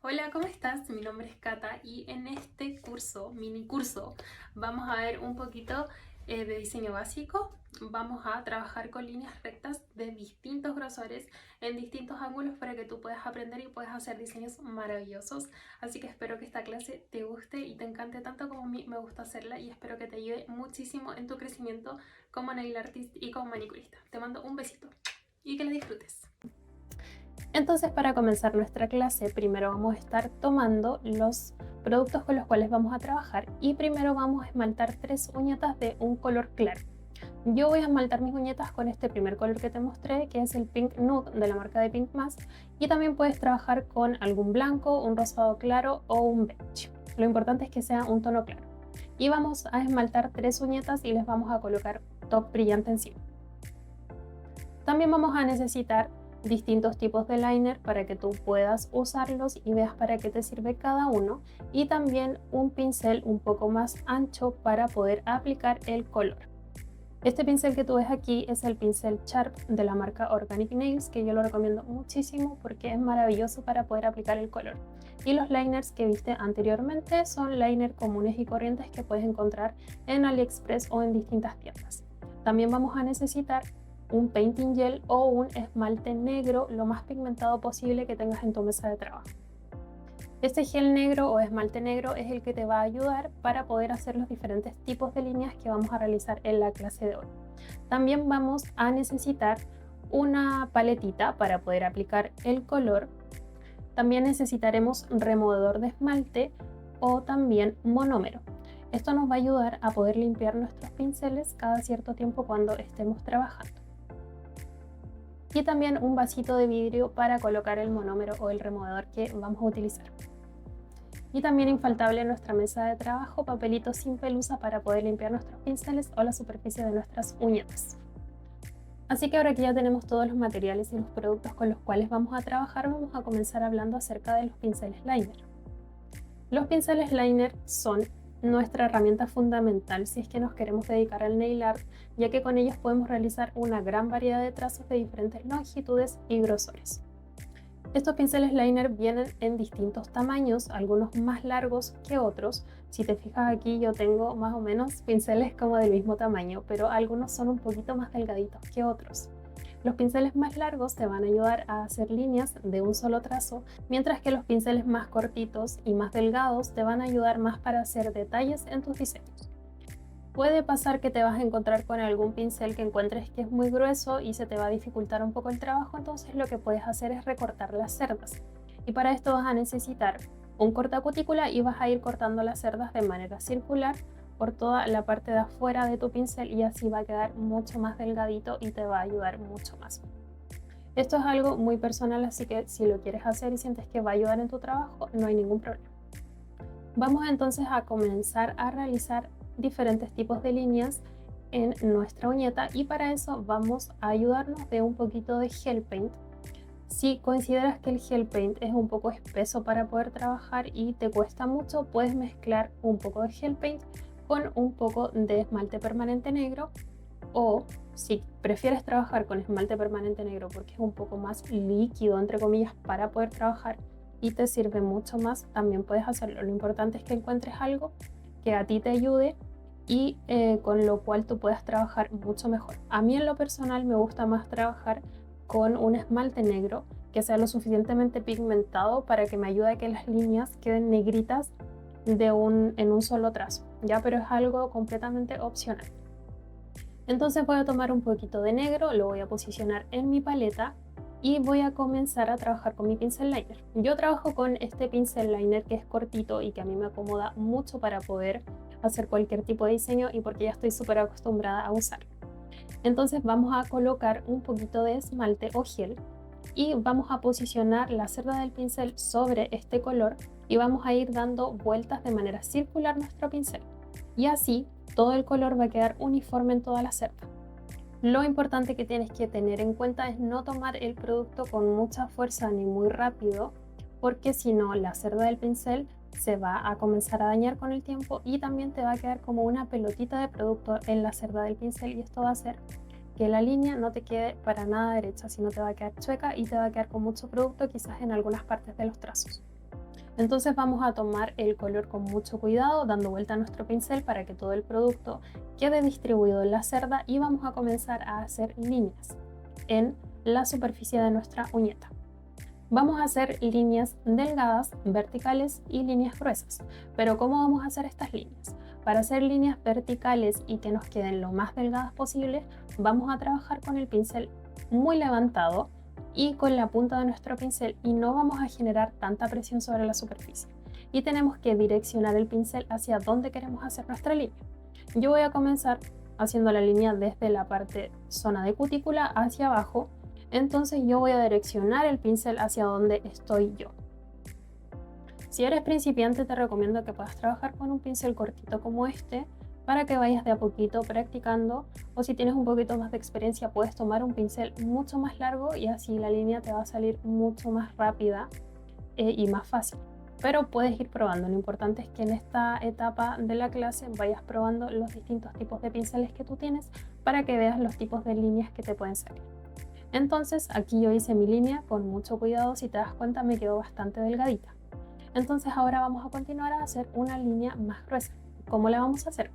Hola, ¿cómo estás? Mi nombre es Cata y en este mini curso, vamos a ver un poquito de diseño básico. Vamos a trabajar con líneas rectas de distintos grosores en distintos ángulos para que tú puedas aprender y puedas hacer diseños maravillosos. Así que espero que esta clase te guste y te encante tanto como a mí me gusta hacerla y espero que te ayude muchísimo en tu crecimiento como nail artist y como manicurista. Te mando un besito y que la disfrutes. Entonces, para comenzar nuestra clase, primero vamos a estar tomando los productos con los cuales vamos a trabajar y primero vamos a esmaltar 3 uñetas de un color claro. Yo voy a esmaltar mis uñetas con este primer color que te mostré, que es el Pink Nude de la marca de Pink Mask, y también puedes trabajar con algún blanco, un rosado claro o un beige. Lo importante es que sea un tono claro. Y vamos a esmaltar 3 uñetas y les vamos a colocar top brillante encima. También vamos a necesitar distintos tipos de liner para que tú puedas usarlos y veas para qué te sirve cada uno, y también un pincel un poco más ancho para poder aplicar el color. Este pincel que tú ves aquí es el pincel Sharp de la marca Organic Nails, que yo lo recomiendo muchísimo porque es maravilloso para poder aplicar el color. Y los liners que viste anteriormente son liners comunes y corrientes que puedes encontrar en AliExpress o en distintas tiendas. También vamos a necesitar un painting gel o un esmalte negro lo más pigmentado posible que tengas en tu mesa de trabajo. Este gel negro o esmalte negro es el que te va a ayudar para poder hacer los diferentes tipos de líneas que vamos a realizar en la clase de hoy. También vamos a necesitar una paletita para poder aplicar el color. También necesitaremos removedor de esmalte o también monómero. Esto nos va a ayudar a poder limpiar nuestros pinceles cada cierto tiempo cuando estemos trabajando. Y también un vasito de vidrio para colocar el monómero o el removedor que vamos a utilizar. Y también infaltable en nuestra mesa de trabajo, papelito sin pelusa para poder limpiar nuestros pinceles o la superficie de nuestras uñetas. Así que ahora que ya tenemos todos los materiales y los productos con los cuales vamos a trabajar, vamos a comenzar hablando acerca de los pinceles liner. Los pinceles liner son nuestra herramienta fundamental si es que nos queremos dedicar al nail art, ya que con ellos podemos realizar una gran variedad de trazos de diferentes longitudes y grosores. Estos pinceles liner vienen en distintos tamaños, algunos más largos que otros. Si te fijas aquí, yo tengo más o menos pinceles como del mismo tamaño, pero algunos son un poquito más delgaditos que otros. Los pinceles más largos te van a ayudar a hacer líneas de un solo trazo, mientras que los pinceles más cortitos y más delgados te van a ayudar más para hacer detalles en tus diseños. Puede pasar que te vas a encontrar con algún pincel que encuentres que es muy grueso y se te va a dificultar un poco el trabajo, entonces lo que puedes hacer es recortar las cerdas. Y para esto vas a necesitar un cortacutícula y vas a ir cortando las cerdas de manera circular por toda la parte de afuera de tu pincel, y así va a quedar mucho más delgadito y te va a ayudar mucho más. Esto es algo muy personal, así que si lo quieres hacer y sientes que va a ayudar en tu trabajo, no hay ningún problema. Vamos entonces a comenzar a realizar diferentes tipos de líneas en nuestra uñeta, y para eso vamos a ayudarnos de un poquito de gel paint. Si consideras que el gel paint es un poco espeso para poder trabajar y te cuesta mucho, puedes mezclar un poco de gel paint con un poco de esmalte permanente negro, o si prefieres trabajar con esmalte permanente negro porque es un poco más líquido entre comillas para poder trabajar y te sirve mucho más, también puedes hacerlo. Lo importante es que encuentres algo que a ti te ayude y con lo cual tú puedas trabajar mucho mejor. A mí en lo personal me gusta más trabajar con un esmalte negro que sea lo suficientemente pigmentado para que me ayude a que las líneas queden negritas en un solo trazo, ¿ya? Pero es algo completamente opcional. Entonces voy a tomar un poquito de negro, lo voy a posicionar en mi paleta y voy a comenzar a trabajar con mi pincel liner. Yo trabajo con este pincel liner que es cortito y que a mí me acomoda mucho para poder hacer cualquier tipo de diseño y porque ya estoy súper acostumbrada a usarlo. Entonces vamos a colocar un poquito de esmalte o gel y vamos a posicionar la cerda del pincel sobre este color y vamos a ir dando vueltas de manera circular nuestro pincel. Y así todo el color va a quedar uniforme en toda la cerda. Lo importante que tienes que tener en cuenta es no tomar el producto con mucha fuerza ni muy rápido, porque si no la cerda del pincel se va a comenzar a dañar con el tiempo y también te va a quedar como una pelotita de producto en la cerda del pincel, y esto va a hacer que la línea no te quede para nada derecha, sino te va a quedar chueca y te va a quedar con mucho producto quizás en algunas partes de los trazos. Entonces vamos a tomar el color con mucho cuidado, dando vuelta a nuestro pincel para que todo el producto quede distribuido en la cerda y vamos a comenzar a hacer líneas en la superficie de nuestra uñeta. Vamos a hacer líneas delgadas, verticales y líneas gruesas. Pero ¿cómo vamos a hacer estas líneas? Para hacer líneas verticales y que nos queden lo más delgadas posible, vamos a trabajar con el pincel muy levantado y con la punta de nuestro pincel y no vamos a generar tanta presión sobre la superficie. Y tenemos que direccionar el pincel hacia donde queremos hacer nuestra línea. Yo voy a comenzar haciendo la línea desde la parte zona de cutícula hacia abajo. Entonces yo voy a direccionar el pincel hacia donde estoy yo. Si eres principiante te recomiendo que puedas trabajar con un pincel cortito como este para que vayas de a poquito practicando, o si tienes un poquito más de experiencia puedes tomar un pincel mucho más largo y así la línea te va a salir mucho más rápida y más fácil. Pero puedes ir probando, lo importante es que en esta etapa de la clase vayas probando los distintos tipos de pinceles que tú tienes para que veas los tipos de líneas que te pueden salir. Entonces aquí yo hice mi línea con mucho cuidado, si te das cuenta me quedó bastante delgadita. Entonces ahora vamos a continuar a hacer una línea más gruesa. ¿Cómo la vamos a hacer?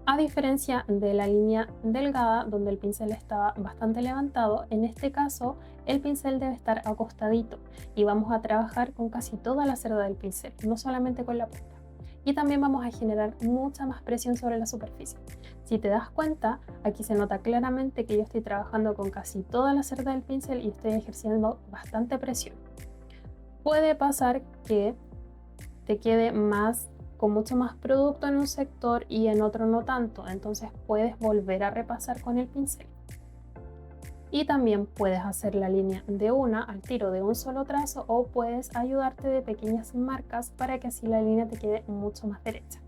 A diferencia de la línea delgada donde el pincel estaba bastante levantado, en este caso el pincel debe estar acostadito y vamos a trabajar con casi toda la cerda del pincel, no solamente con la punta. Y también vamos a generar mucha más presión sobre la superficie. Si te das cuenta, aquí se nota claramente que yo estoy trabajando con casi toda la cerda del pincel y estoy ejerciendo bastante presión. Puede pasar que te quede con mucho más producto en un sector y en otro no tanto, entonces puedes volver a repasar con el pincel. Y también puedes hacer la línea de una al tiro de un solo trazo o puedes ayudarte de pequeñas marcas para que así la línea te quede mucho más derecha.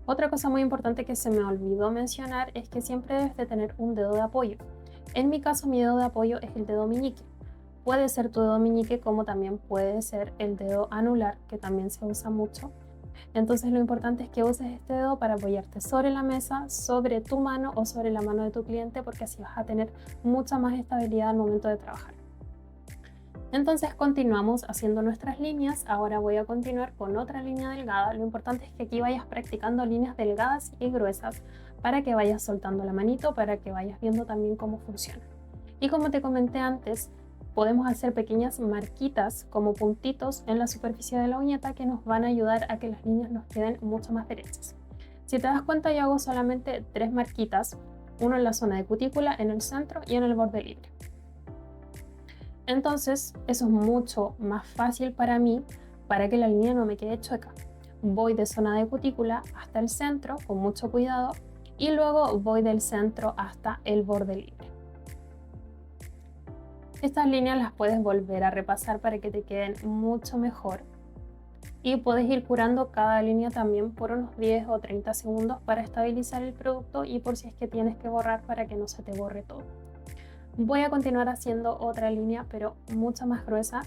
Otra cosa muy importante que se me olvidó mencionar es que siempre debes de tener un dedo de apoyo. En mi caso mi dedo de apoyo es el dedo meñique. Puede ser tu dedo meñique como también puede ser el dedo anular, que también se usa mucho. Entonces lo importante es que uses este dedo para apoyarte sobre la mesa, sobre tu mano o sobre la mano de tu cliente, porque así vas a tener mucha más estabilidad al momento de trabajar. Entonces continuamos haciendo nuestras líneas. Ahora voy a continuar con otra línea delgada. Lo importante es que aquí vayas practicando líneas delgadas y gruesas para que vayas soltando la manito, para que vayas viendo también cómo funciona. Y como te comenté antes, podemos hacer pequeñas marquitas como puntitos en la superficie de la uñeta que nos van a ayudar a que las líneas nos queden mucho más derechas. Si te das cuenta, yo hago solamente 3 marquitas, uno en la zona de cutícula, en el centro y en el borde libre. Entonces eso es mucho más fácil para mí, para que la línea no me quede chueca. Voy de zona de cutícula hasta el centro con mucho cuidado y luego voy del centro hasta el borde libre. Estas líneas las puedes volver a repasar para que te queden mucho mejor y puedes ir curando cada línea también por unos 10 o 30 segundos para estabilizar el producto y por si es que tienes que borrar para que no se te borre todo. Voy a continuar haciendo otra línea pero mucho más gruesa,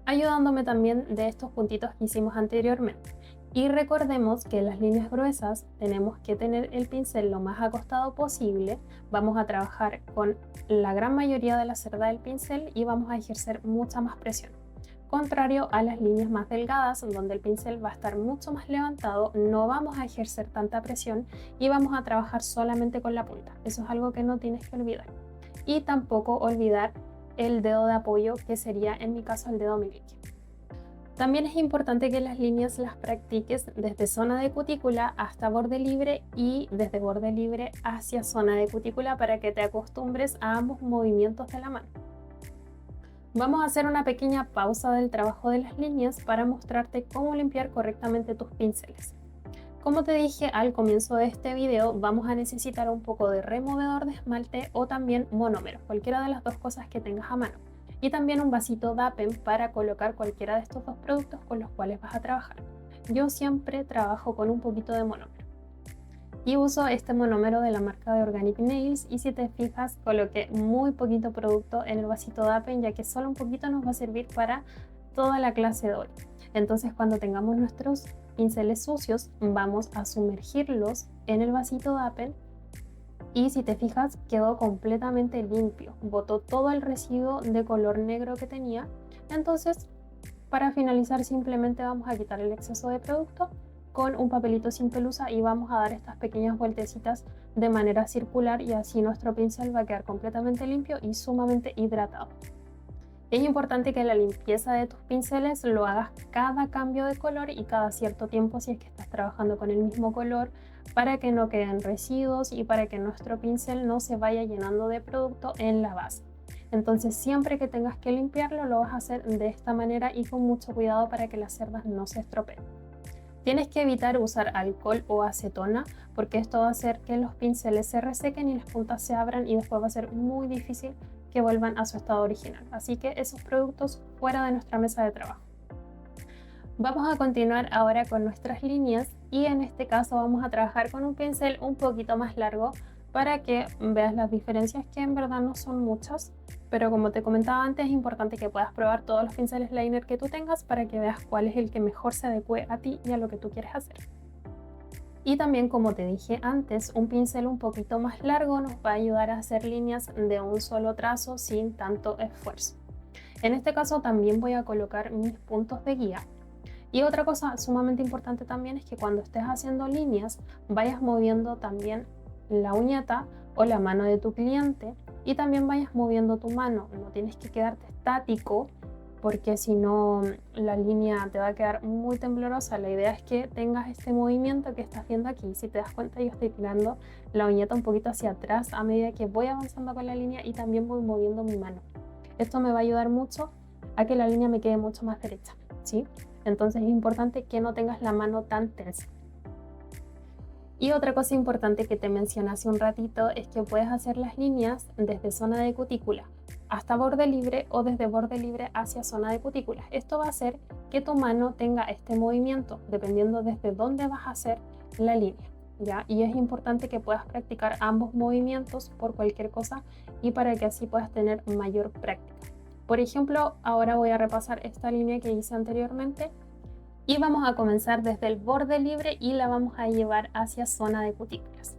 ayudándome también de estos puntitos que hicimos anteriormente. Y recordemos que en las líneas gruesas tenemos que tener el pincel lo más acostado posible. Vamos a trabajar con la gran mayoría de la cerda del pincel y vamos a ejercer mucha más presión. Contrario a las líneas más delgadas, donde el pincel va a estar mucho más levantado, no vamos a ejercer tanta presión y vamos a trabajar solamente con la punta. Eso es algo que no tienes que olvidar. Y tampoco olvidar el dedo de apoyo, que sería en mi caso el dedo meñique. También es importante que las líneas las practiques desde zona de cutícula hasta borde libre y desde borde libre hacia zona de cutícula para que te acostumbres a ambos movimientos de la mano. Vamos a hacer una pequeña pausa del trabajo de las líneas para mostrarte cómo limpiar correctamente tus pinceles. Como te dije al comienzo de este video, vamos a necesitar un poco de removedor de esmalte o también monómero, cualquiera de las dos cosas que tengas a mano. Y también un vasito DAPEN para colocar cualquiera de estos dos productos con los cuales vas a trabajar. Yo siempre trabajo con un poquito de monómero. Y uso este monómero de la marca de Organic Nails y si te fijas coloqué muy poquito producto en el vasito DAPEN ya que solo un poquito nos va a servir para toda la clase de hoy. Entonces cuando tengamos nuestros pinceles sucios vamos a sumergirlos en el vasito DAPEN. Y si te fijas quedó completamente limpio, botó todo el residuo de color negro que tenía. Entonces Para finalizar, simplemente vamos a quitar el exceso de producto con un papelito sin pelusa y vamos a dar estas pequeñas vueltecitas de manera circular y así nuestro pincel va a quedar completamente limpio y sumamente hidratado. Es importante que la limpieza de tus pinceles lo hagas cada cambio de color y cada cierto tiempo si es que estás trabajando con el mismo color, para que no queden residuos y para que nuestro pincel no se vaya llenando de producto en la base. Entonces siempre que tengas que limpiarlo lo vas a hacer de esta manera y con mucho cuidado para que las cerdas no se estropeen. Tienes que evitar usar alcohol o acetona porque esto va a hacer que los pinceles se resequen y las puntas se abran y después va a ser muy difícil que vuelvan a su estado original. Así que esos productos fuera de nuestra mesa de trabajo. Vamos a continuar ahora con nuestras líneas y en este caso vamos a trabajar con un pincel un poquito más largo para que veas las diferencias, que en verdad no son muchas, pero como te comentaba antes es importante que puedas probar todos los pinceles liner que tú tengas para que veas cuál es el que mejor se adecue a ti y a lo que tú quieres hacer. Y también, como te dije antes, un pincel un poquito más largo nos va a ayudar a hacer líneas de un solo trazo sin tanto esfuerzo. En este caso también voy a colocar mis puntos de guía. Y otra cosa sumamente importante también es que cuando estés haciendo líneas vayas moviendo también la uñeta o la mano de tu cliente y también vayas moviendo tu mano. No tienes que quedarte estático porque si no la línea te va a quedar muy temblorosa. La idea es que tengas este movimiento que estás viendo aquí. Si te das cuenta, yo estoy tirando la uñeta un poquito hacia atrás a medida que voy avanzando con la línea y también voy moviendo mi mano. Esto me va a ayudar mucho a que la línea me quede mucho más derecha, ¿sí? Entonces es importante que no tengas la mano tan tensa. Y otra cosa importante que te mencioné hace un ratito es que puedes hacer las líneas desde zona de cutícula hasta borde libre o desde borde libre hacia zona de cutícula. Esto va a hacer que tu mano tenga este movimiento dependiendo desde dónde vas a hacer la línea, ¿ya? Y es importante que puedas practicar ambos movimientos por cualquier cosa y para que así puedas tener mayor práctica. Por ejemplo, ahora voy a repasar esta línea que hice anteriormente y vamos a comenzar desde el borde libre y la vamos a llevar hacia zona de cutículas.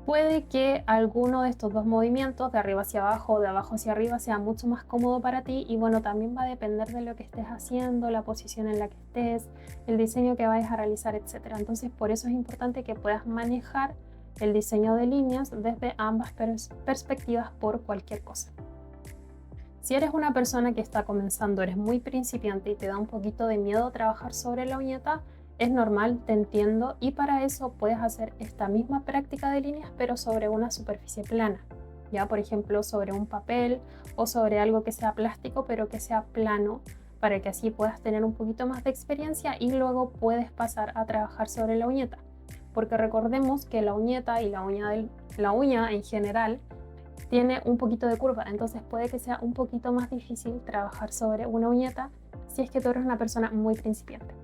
Puede que alguno de estos dos movimientos, de arriba hacia abajo o de abajo hacia arriba, sea mucho más cómodo para ti y bueno, también va a depender de lo que estés haciendo, la posición en la que estés, el diseño que vayas a realizar, etc. Entonces por eso es importante que puedas manejar el diseño de líneas desde ambas perspectivas por cualquier cosa. Si eres una persona que está comenzando, eres muy principiante y te da un poquito de miedo trabajar sobre la uñeta, es normal, te entiendo, y para eso puedes hacer esta misma práctica de líneas pero sobre una superficie plana, ya por ejemplo sobre un papel o sobre algo que sea plástico pero que sea plano, para que así puedas tener un poquito más de experiencia y luego puedes pasar a trabajar sobre la uñeta, porque recordemos que la uñeta y la uña en general tiene un poquito de curva, entonces puede que sea un poquito más difícil trabajar sobre una uñeta si es que tú eres una persona muy principiante.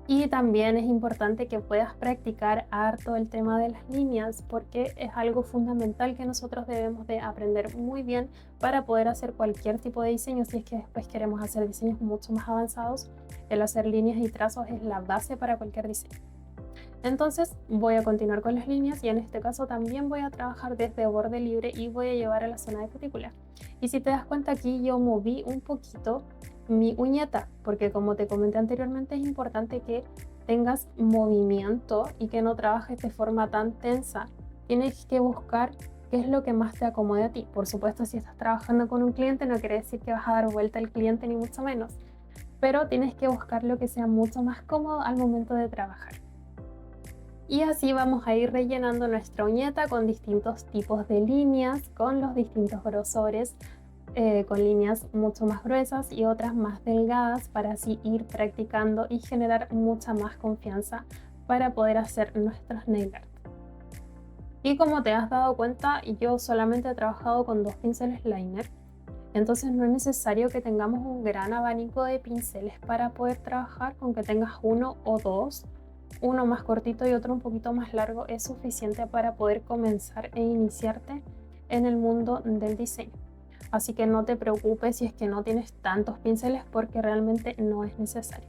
Y también es importante que puedas practicar harto el tema de las líneas porque es algo fundamental que nosotros debemos de aprender muy bien para poder hacer cualquier tipo de diseño. Si es que después queremos hacer diseños mucho más avanzados, el hacer líneas y trazos es la base para cualquier diseño. Entonces voy a continuar con las líneas y en este caso también voy a trabajar desde borde libre y voy a llevar a la zona de cutícula. Y si te das cuenta, aquí yo moví un poquito mi uñeta porque, como te comenté anteriormente, es importante que tengas movimiento y que no trabajes de forma tan tensa. Tienes que buscar qué es lo que más te acomode a ti. Por supuesto, si estás trabajando con un cliente no quiere decir que vas a dar vuelta al cliente ni mucho menos, pero tienes que buscar lo que sea mucho más cómodo al momento de trabajar. Y así vamos a ir rellenando nuestra uñeta con distintos tipos de líneas, con los distintos grosores, con líneas mucho más gruesas y otras más delgadas, para así ir practicando y generar mucha más confianza para poder hacer nuestros nail art. Y como te has dado cuenta, yo solamente he trabajado con 2 pinceles liner, entonces no es necesario que tengamos un gran abanico de pinceles para poder trabajar. Con que tengas uno o dos, uno más cortito y otro un poquito más largo, es suficiente para poder comenzar e iniciarte en el mundo del diseño. Así que no te preocupes si es que no tienes tantos pinceles porque realmente no es necesario.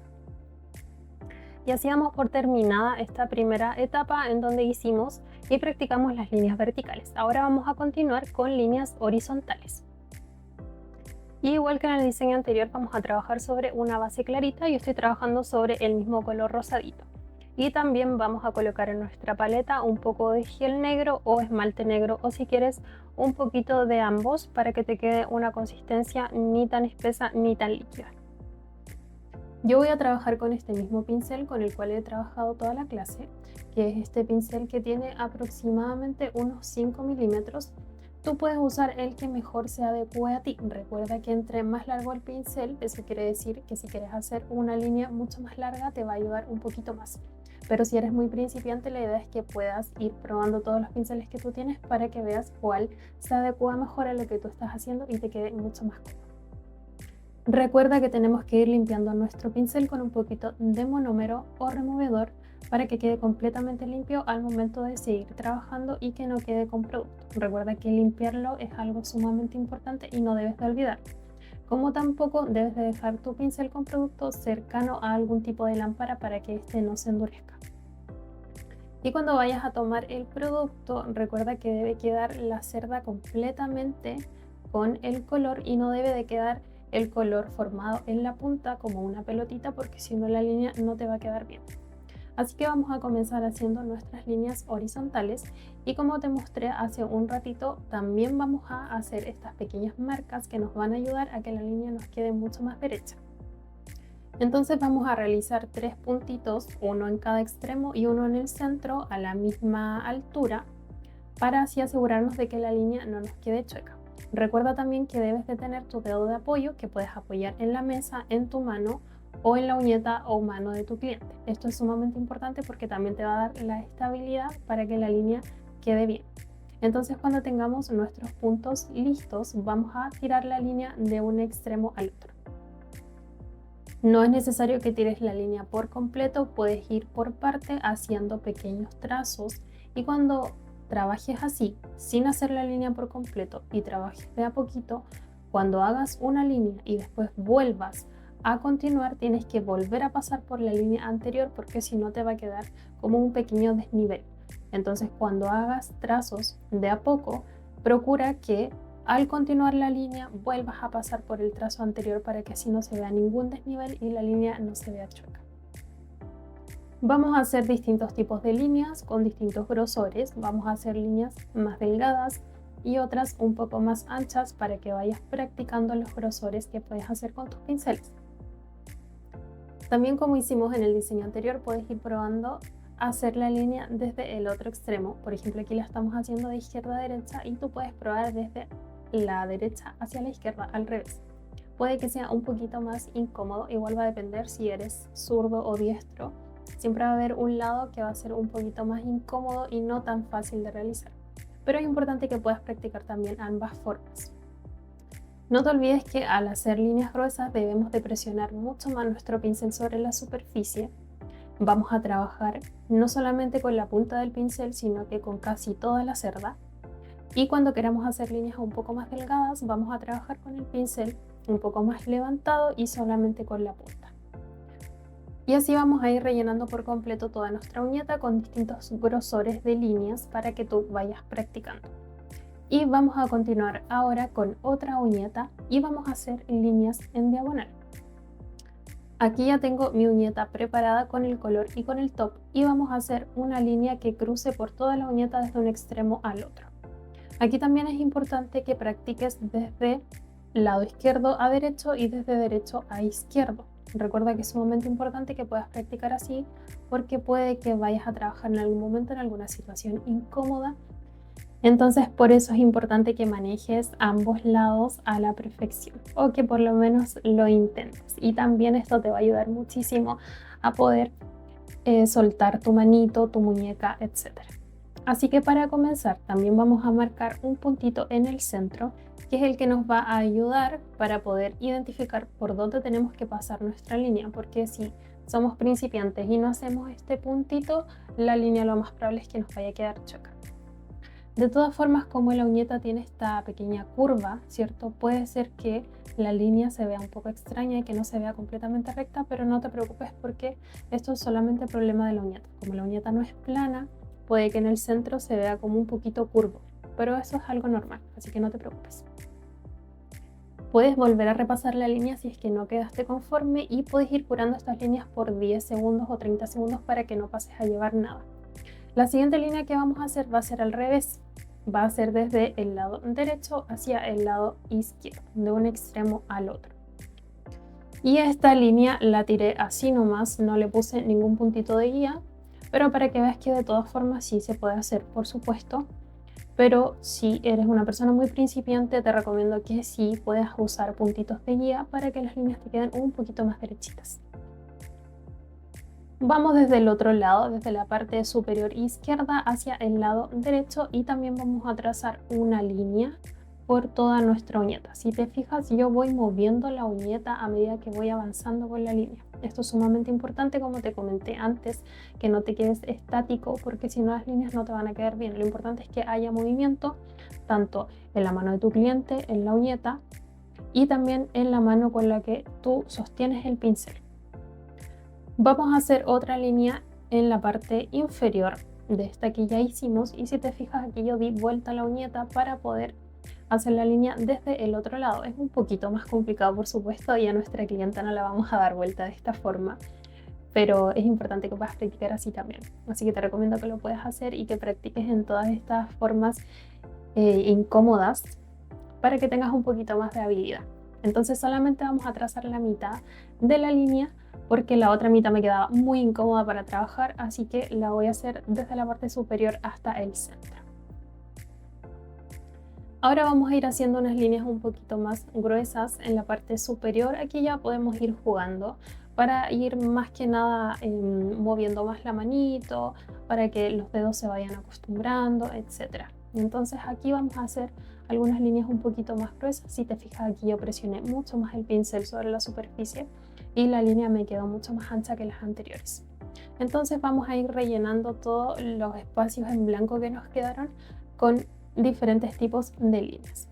Y así damos por terminada esta primera etapa en donde hicimos y practicamos las líneas verticales. Ahora vamos a continuar con líneas horizontales. Y igual que en el diseño anterior, vamos a trabajar sobre una base clarita. Yo estoy trabajando sobre el mismo color rosadito. Y también vamos a colocar en nuestra paleta un poco de gel negro o esmalte negro, o si quieres un poquito de ambos, para que te quede una consistencia ni tan espesa ni tan líquida. Yo voy a trabajar con este mismo pincel con el cual he trabajado toda la clase, que es este pincel que tiene aproximadamente unos 5 milímetros. Tú puedes usar el que mejor se adecue a ti. Recuerda que entre más largo el pincel, eso quiere decir que si quieres hacer una línea mucho más larga te va a ayudar un poquito más. Pero si eres muy principiante, la idea es que puedas ir probando todos los pinceles que tú tienes para que veas cuál se adecua mejor a lo que tú estás haciendo y te quede mucho más cómodo. Recuerda que tenemos que ir limpiando nuestro pincel con un poquito de monómero o removedor para que quede completamente limpio al momento de seguir trabajando y que no quede con producto. Recuerda que limpiarlo es algo sumamente importante y no debes de olvidar. Como tampoco debes de dejar tu pincel con producto cercano a algún tipo de lámpara para que este no se endurezca. Y cuando vayas a tomar el producto, recuerda que debe quedar la cerda completamente con el color y no debe de quedar el color formado en la punta como una pelotita, porque si no la línea no te va a quedar bien. Así que vamos a comenzar haciendo nuestras líneas horizontales y como te mostré hace un ratito, también vamos a hacer estas pequeñas marcas que nos van a ayudar a que la línea nos quede mucho más derecha. Entonces vamos a realizar 3 puntitos, uno en cada extremo y uno en el centro a la misma altura, para así asegurarnos de que la línea no nos quede chueca. Recuerda también que debes de tener tu dedo de apoyo que puedes apoyar en la mesa, en tu mano o en la uñeta o mano de tu cliente. Esto es sumamente importante porque también te va a dar la estabilidad para que la línea quede bien. Entonces cuando tengamos nuestros puntos listos, vamos a tirar la línea de un extremo al otro. No es necesario que tires la línea por completo, puedes ir por parte haciendo pequeños trazos y cuando trabajes así, sin hacer la línea por completo y trabajes de a poquito, cuando hagas una línea y después vuelvas a continuar, tienes que volver a pasar por la línea anterior porque si no te va a quedar como un pequeño desnivel. Entonces cuando hagas trazos de a poco, procura que al continuar la línea vuelvas a pasar por el trazo anterior para que así no se vea ningún desnivel y la línea no se vea chueca. Vamos a hacer distintos tipos de líneas con distintos grosores. Vamos a hacer líneas más delgadas y otras un poco más anchas para que vayas practicando los grosores que puedes hacer con tus pinceles. También, como hicimos en el diseño anterior, puedes ir probando hacer la línea desde el otro extremo. Por ejemplo, aquí la estamos haciendo de izquierda a derecha y tú puedes probar desde la derecha hacia la izquierda al revés. Puede que sea un poquito más incómodo, igual va a depender si eres zurdo o diestro. Siempre va a haber un lado que va a ser un poquito más incómodo y no tan fácil de realizar. Pero es importante que puedas practicar también ambas formas. No te olvides que al hacer líneas gruesas debemos de presionar mucho más nuestro pincel sobre la superficie. Vamos a trabajar no solamente con la punta del pincel, sino que con casi toda la cerda. Y cuando queramos hacer líneas un poco más delgadas, vamos a trabajar con el pincel un poco más levantado y solamente con la punta. Y así vamos a ir rellenando por completo toda nuestra uñeta con distintos grosores de líneas para que tú vayas practicando. Y vamos a continuar ahora con otra uñeta y vamos a hacer líneas en diagonal. Aquí ya tengo mi uñeta preparada con el color y con el top y vamos a hacer una línea que cruce por toda la uñeta desde un extremo al otro. Aquí también es importante que practiques desde lado izquierdo a derecho y desde derecho a izquierdo. Recuerda que es sumamente importante que puedas practicar así porque puede que vayas a trabajar en algún momento en alguna situación incómoda. Entonces por eso es importante que manejes ambos lados a la perfección o que por lo menos lo intentes. Y también esto te va a ayudar muchísimo a poder soltar tu manito, tu muñeca, etc. Así que para comenzar también vamos a marcar un puntito en el centro que es el que nos va a ayudar para poder identificar por dónde tenemos que pasar nuestra línea, porque si somos principiantes y no hacemos este puntito, la línea lo más probable es que nos vaya a quedar chueca. De todas formas, como la uñeta tiene esta pequeña curva, ¿cierto? Puede ser que la línea se vea un poco extraña y que no se vea completamente recta, pero no te preocupes porque esto es solamente problema de la uñeta. Como la uñeta no es plana, puede que en el centro se vea como un poquito curvo, pero eso es algo normal, así que no te preocupes. Puedes volver a repasar la línea si es que no quedaste conforme y puedes ir curando estas líneas por 10 segundos o 30 segundos para que no pases a llevar nada. La siguiente línea que vamos a hacer va a ser al revés. Va a ser desde el lado derecho hacia el lado izquierdo, de un extremo al otro. Y esta línea la tiré así nomás, no le puse ningún puntito de guía, pero para que veas que de todas formas sí se puede hacer, por supuesto. Pero si eres una persona muy principiante, te recomiendo que sí puedas usar puntitos de guía para que las líneas te queden un poquito más derechitas. Vamos desde el otro lado, desde la parte superior izquierda hacia el lado derecho, y también vamos a trazar una línea por toda nuestra uñeta. Si te fijas, yo voy moviendo la uñeta a medida que voy avanzando con la línea. Esto es sumamente importante, como te comenté antes, que no te quedes estático, porque si no las líneas no te van a quedar bien. Lo importante es que haya movimiento, tanto en la mano de tu cliente, en la uñeta, y también en la mano con la que tú sostienes el pincel. Vamos a hacer otra línea en la parte inferior de esta que ya hicimos, y si te fijas aquí yo di vuelta a la uñeta para poder hacer la línea desde el otro lado. Es un poquito más complicado, por supuesto, y a nuestra clienta no la vamos a dar vuelta de esta forma, pero es importante que puedas practicar así también. Así que te recomiendo que lo puedas hacer y que practiques en todas estas formas incómodas para que tengas un poquito más de habilidad. Entonces solamente vamos a trazar la mitad de la línea porque la otra mitad me quedaba muy incómoda para trabajar, así que la voy a hacer desde la parte superior hasta el centro. Ahora vamos a ir haciendo unas líneas un poquito más gruesas en la parte superior. Aquí ya podemos ir jugando para ir más que nada moviendo más la manito, para que los dedos se vayan acostumbrando, etc. Entonces aquí vamos a hacer algunas líneas un poquito más gruesas. Si te fijas, aquí yo presioné mucho más el pincel sobre la superficie y la línea me quedó mucho más ancha que las anteriores. Entonces vamos a ir rellenando todos los espacios en blanco que nos quedaron con diferentes tipos de líneas.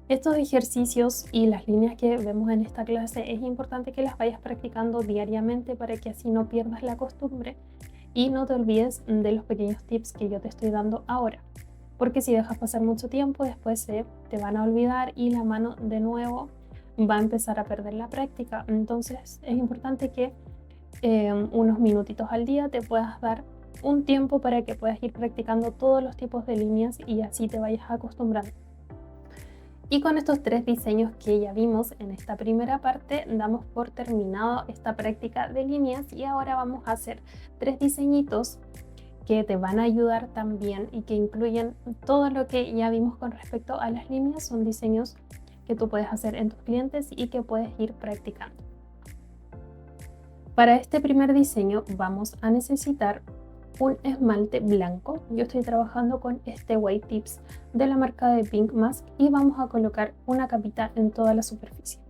Estos ejercicios y las líneas que vemos en esta clase es importante que las vayas practicando diariamente para que así no pierdas la costumbre y no te olvides de los pequeños tips que yo te estoy dando ahora, porque si dejas pasar mucho tiempo después te van a olvidar y la mano de nuevo va a empezar a perder la práctica. Entonces es importante que unos minutitos al día te puedas dar un tiempo para que puedas ir practicando todos los tipos de líneas y así te vayas acostumbrando. Y con estos 3 diseños que ya vimos en esta primera parte, damos por terminado esta práctica de líneas, y ahora vamos a hacer 3 diseñitos que te van a ayudar también y que incluyen todo lo que ya vimos con respecto a las líneas. Son diseños que tú puedes hacer en tus clientes y que puedes ir practicando. Para este primer diseño vamos a necesitar un esmalte blanco. Yo estoy trabajando con este White Tips de la marca de Pink Mask y vamos a colocar una capita en toda la superficie.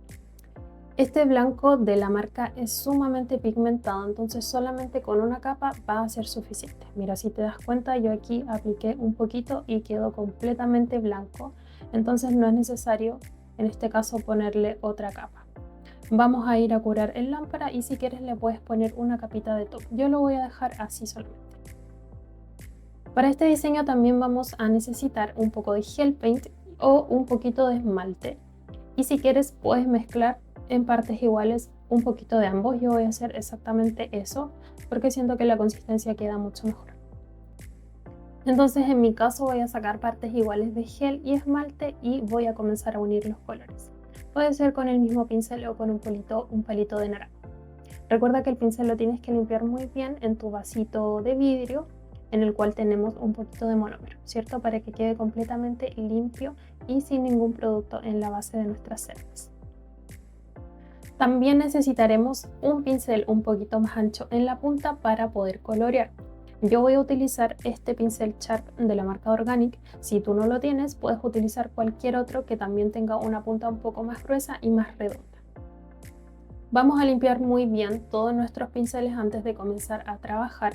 Este blanco de la marca es sumamente pigmentado, entonces solamente con una capa va a ser suficiente. Mira, si te das cuenta, yo aquí apliqué un poquito y quedó completamente blanco, entonces no es necesario en este caso ponerle otra capa. Vamos a ir a curar el lámpara y si quieres le puedes poner una capita de top. Yo lo voy a dejar así solamente. Para este diseño también vamos a necesitar un poco de gel paint o un poquito de esmalte. Y si quieres puedes mezclar en partes iguales un poquito de ambos. Yo voy a hacer exactamente eso porque siento que la consistencia queda mucho mejor. Entonces en mi caso voy a sacar partes iguales de gel y esmalte y voy a comenzar a unir los colores. Puede ser con el mismo pincel o con un palito de naranja. Recuerda que el pincel lo tienes que limpiar muy bien en tu vasito de vidrio en el cual tenemos un poquito de monómero, ¿cierto? Para que quede completamente limpio y sin ningún producto en la base de nuestras cerdas. También necesitaremos un pincel un poquito más ancho en la punta para poder colorear. Yo voy a utilizar este pincel Sharp de la marca Organic. Si tú no lo tienes, puedes utilizar cualquier otro que también tenga una punta un poco más gruesa y más redonda. Vamos a limpiar muy bien todos nuestros pinceles antes de comenzar a trabajar.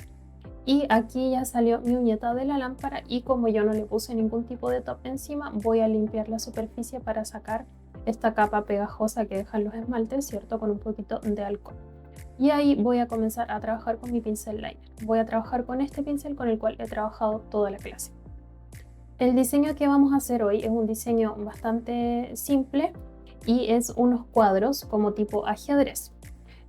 Y aquí ya salió mi uñeta de la lámpara y como yo no le puse ningún tipo de top encima, voy a limpiar la superficie para sacar esta capa pegajosa que dejan los esmaltes, ¿cierto? Con un poquito de alcohol. Y ahí voy a comenzar a trabajar con mi pincel liner. Voy a trabajar con este pincel con el cual he trabajado toda la clase. El diseño que vamos a hacer hoy es un diseño bastante simple y es unos cuadros como tipo ajedrez.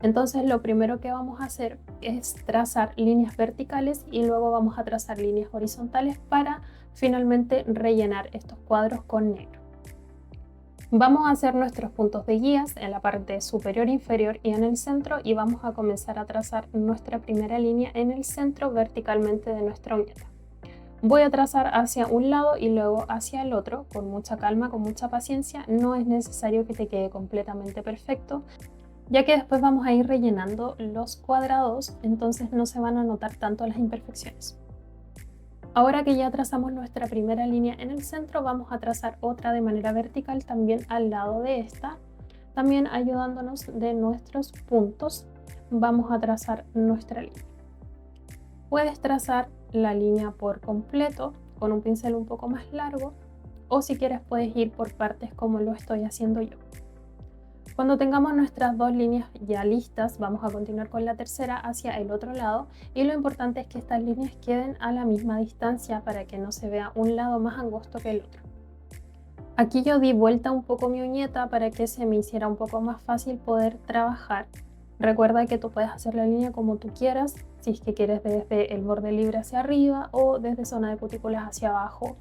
Entonces lo primero que vamos a hacer es trazar líneas verticales y luego vamos a trazar líneas horizontales para finalmente rellenar estos cuadros con negro. Vamos a hacer nuestros puntos de guías en la parte superior, inferior y en el centro, y vamos a comenzar a trazar nuestra primera línea en el centro verticalmente de nuestra uñeta. Voy a trazar hacia un lado y luego hacia el otro, con mucha calma, con mucha paciencia. No es necesario que te quede completamente perfecto, ya que después vamos a ir rellenando los cuadrados, entonces no se van a notar tanto las imperfecciones. Ahora que ya trazamos nuestra primera línea en el centro, vamos a trazar otra de manera vertical también al lado de esta, también ayudándonos de nuestros puntos. Vamos a trazar nuestra línea. Puedes trazar la línea por completo con un pincel un poco más largo, o si quieres puedes ir por partes como lo estoy haciendo yo. Cuando tengamos nuestras dos líneas ya listas, vamos a continuar con la tercera hacia el otro lado, y lo importante es que estas líneas queden a la misma distancia para que no se vea un lado más angosto que el otro. Aquí yo di vuelta un poco mi uñeta para que se me hiciera un poco más fácil poder trabajar. Recuerda que tú puedes hacer la línea como tú quieras, si es que quieres desde el borde libre hacia arriba o desde zona de cutículas hacia abajo.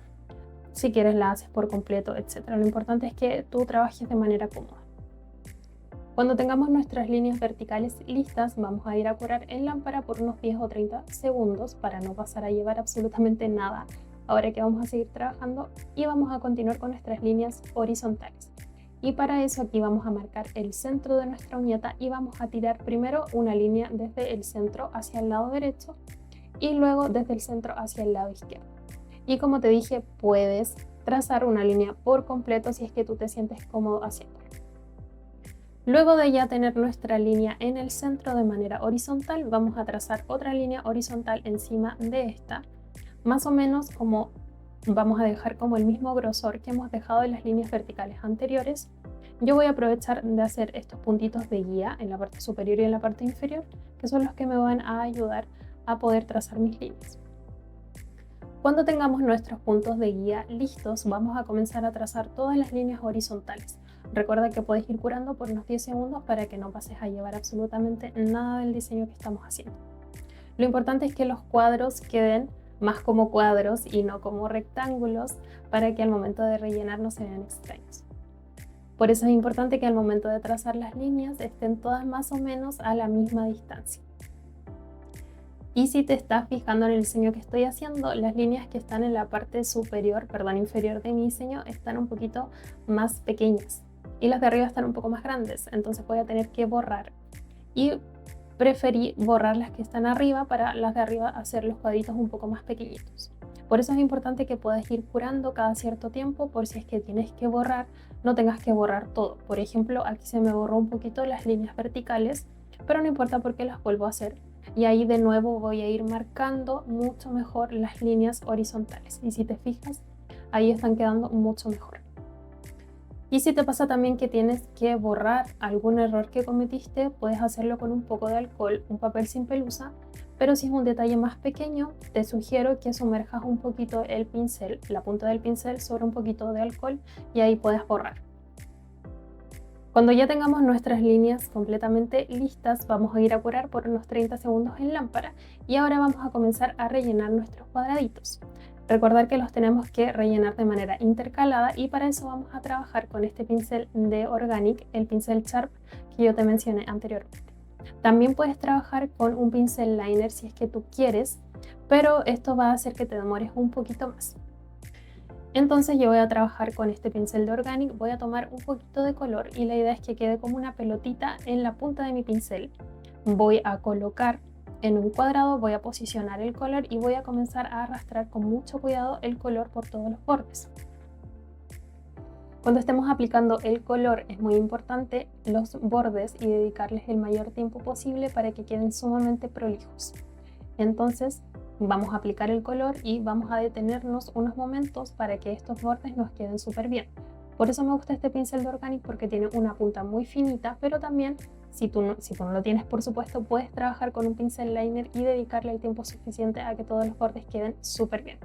Si quieres la haces por completo, etc. Lo importante es que tú trabajes de manera cómoda. Cuando tengamos nuestras líneas verticales listas, vamos a ir a curar en lámpara por unos 10 o 30 segundos para no pasar a llevar absolutamente nada. Ahora que vamos a seguir trabajando y vamos a continuar con nuestras líneas horizontales. Y para eso aquí vamos a marcar el centro de nuestra uñeta y vamos a tirar primero una línea desde el centro hacia el lado derecho y luego desde el centro hacia el lado izquierdo. Y como te dije, puedes trazar una línea por completo si es que tú te sientes cómodo haciéndolo. Luego de ya tener nuestra línea en el centro de manera horizontal, vamos a trazar otra línea horizontal encima de esta, más o menos como vamos a dejar como el mismo grosor que hemos dejado en las líneas verticales anteriores. Yo voy a aprovechar de hacer estos puntitos de guía en la parte superior y en la parte inferior, que son los que me van a ayudar a poder trazar mis líneas. Cuando tengamos nuestros puntos de guía listos, vamos a comenzar a trazar todas las líneas horizontales. Recuerda que puedes ir curando por unos 10 segundos para que no pases a llevar absolutamente nada del diseño que estamos haciendo. Lo importante es que los cuadros queden más como cuadros y no como rectángulos, para que al momento de rellenar no se vean extraños. Por eso es importante que al momento de trazar las líneas estén todas más o menos a la misma distancia. Y si te estás fijando en el diseño que estoy haciendo, las líneas que están en la parte superior, inferior de mi diseño están un poquito más pequeñas y las de arriba están un poco más grandes, entonces voy a tener que borrar, y preferí borrar las que están arriba para las de arriba hacer los cuadritos un poco más pequeñitos. Por eso es importante que puedas ir curando cada cierto tiempo, por si es que tienes que borrar, no tengas que borrar todo. Por ejemplo, aquí se me borró un poquito las líneas verticales, pero no importa porque las vuelvo a hacer. Y ahí de nuevo voy a ir marcando mucho mejor las líneas horizontales. Y si te fijas, ahí están quedando mucho mejor. Y si te pasa también que tienes que borrar algún error que cometiste, puedes hacerlo con un poco de alcohol, un papel sin pelusa, pero si es un detalle más pequeño, te sugiero que sumerjas un poquito el pincel, la punta del pincel sobre un poquito de alcohol, y ahí puedes borrar. Cuando ya tengamos nuestras líneas completamente listas, vamos a ir a curar por unos 30 segundos en lámpara, y ahora vamos a comenzar a rellenar nuestros cuadraditos. Recordar que los tenemos que rellenar de manera intercalada, y para eso vamos a trabajar con este pincel de Organic, el pincel Sharp que yo te mencioné anteriormente. También puedes trabajar con un pincel liner si es que tú quieres, pero esto va a hacer que te demores un poquito más. Entonces yo voy a trabajar con este pincel de Organic, voy a tomar un poquito de color y la idea es que quede como una pelotita en la punta de mi pincel. Voy a colocar en un cuadrado, voy a posicionar el color y voy a comenzar a arrastrar con mucho cuidado el color por todos los bordes. Cuando estemos aplicando el color es muy importante los bordes y dedicarles el mayor tiempo posible para que queden sumamente prolijos. Entonces vamos a aplicar el color y vamos a detenernos unos momentos para que estos bordes nos queden súper bien. Por eso me gusta este pincel de Organic, porque tiene una punta muy finita, pero también si tú no lo tienes, por supuesto, puedes trabajar con un pincel liner y dedicarle el tiempo suficiente a que todos los bordes queden súper bien.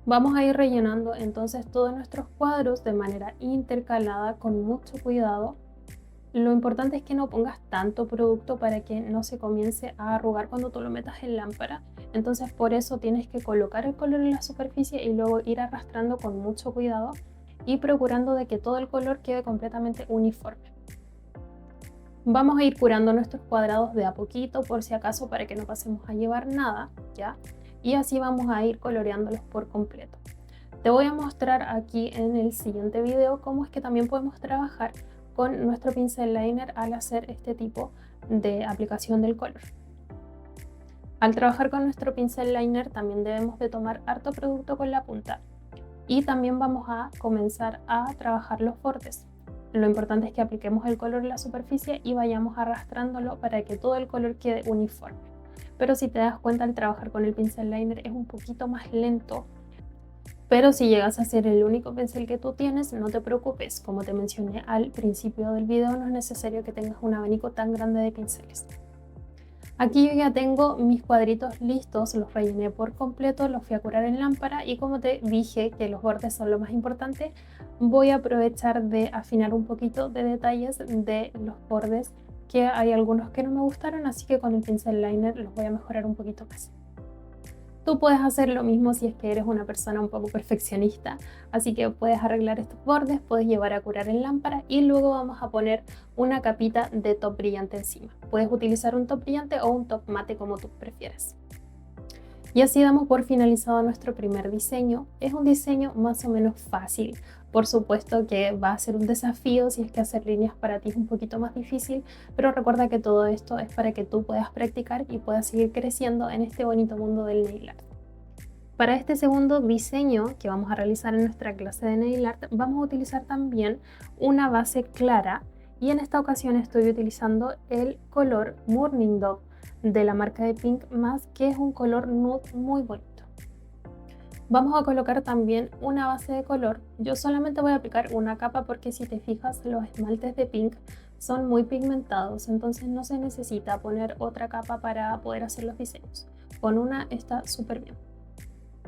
Vamos a ir rellenando entonces todos nuestros cuadros de manera intercalada con mucho cuidado. Lo importante es que no pongas tanto producto para que no se comience a arrugar cuando tú lo metas en lámpara. Entonces por eso tienes que colocar el color en la superficie y luego ir arrastrando con mucho cuidado y procurando de que todo el color quede completamente uniforme. Vamos a ir curando nuestros cuadrados de a poquito por si acaso para que no pasemos a llevar nada, ¿ya? Y así vamos a ir coloreándolos por completo. Te voy a mostrar aquí en el siguiente video cómo es que también podemos trabajar con nuestro pincel liner al hacer este tipo de aplicación del color. Al trabajar con nuestro pincel liner también debemos de tomar harto producto con la punta y también vamos a comenzar a trabajar los bordes. Lo importante es que apliquemos el color en la superficie y vayamos arrastrándolo para que todo el color quede uniforme. Pero si te das cuenta, al trabajar con el pincel liner es un poquito más lento. Pero si llegas a ser el único pincel que tú tienes, no te preocupes. Como te mencioné al principio del video, no es necesario que tengas un abanico tan grande de pinceles. Aquí yo ya tengo mis cuadritos listos, los rellené por completo, los fui a curar en lámpara y como te dije que los bordes son lo más importante, voy a aprovechar de afinar un poquito de detalles de los bordes, que hay algunos que no me gustaron, así que con el pincel liner los voy a mejorar un poquito más. Tú puedes hacer lo mismo si es que eres una persona un poco perfeccionista, así que puedes arreglar estos bordes, puedes llevar a curar en lámpara y luego vamos a poner una capita de top brillante encima. Puedes utilizar un top brillante o un top mate como tú prefieras. Y así damos por finalizado nuestro primer diseño. Es un diseño más o menos fácil. Por supuesto que va a ser un desafío si es que hacer líneas para ti es un poquito más difícil, pero recuerda que todo esto es para que tú puedas practicar y puedas seguir creciendo en este bonito mundo del nail art. Para este segundo diseño que vamos a realizar en nuestra clase de nail art, vamos a utilizar también una base clara y en esta ocasión estoy utilizando el color Morning Dove de la marca de Pink Más, que es un color nude muy bonito. Vamos a colocar también una base de color. Yo solamente voy a aplicar una capa porque si te fijas los esmaltes de Pink son muy pigmentados, entonces no se necesita poner otra capa para poder hacer los diseños. Con una está súper bien.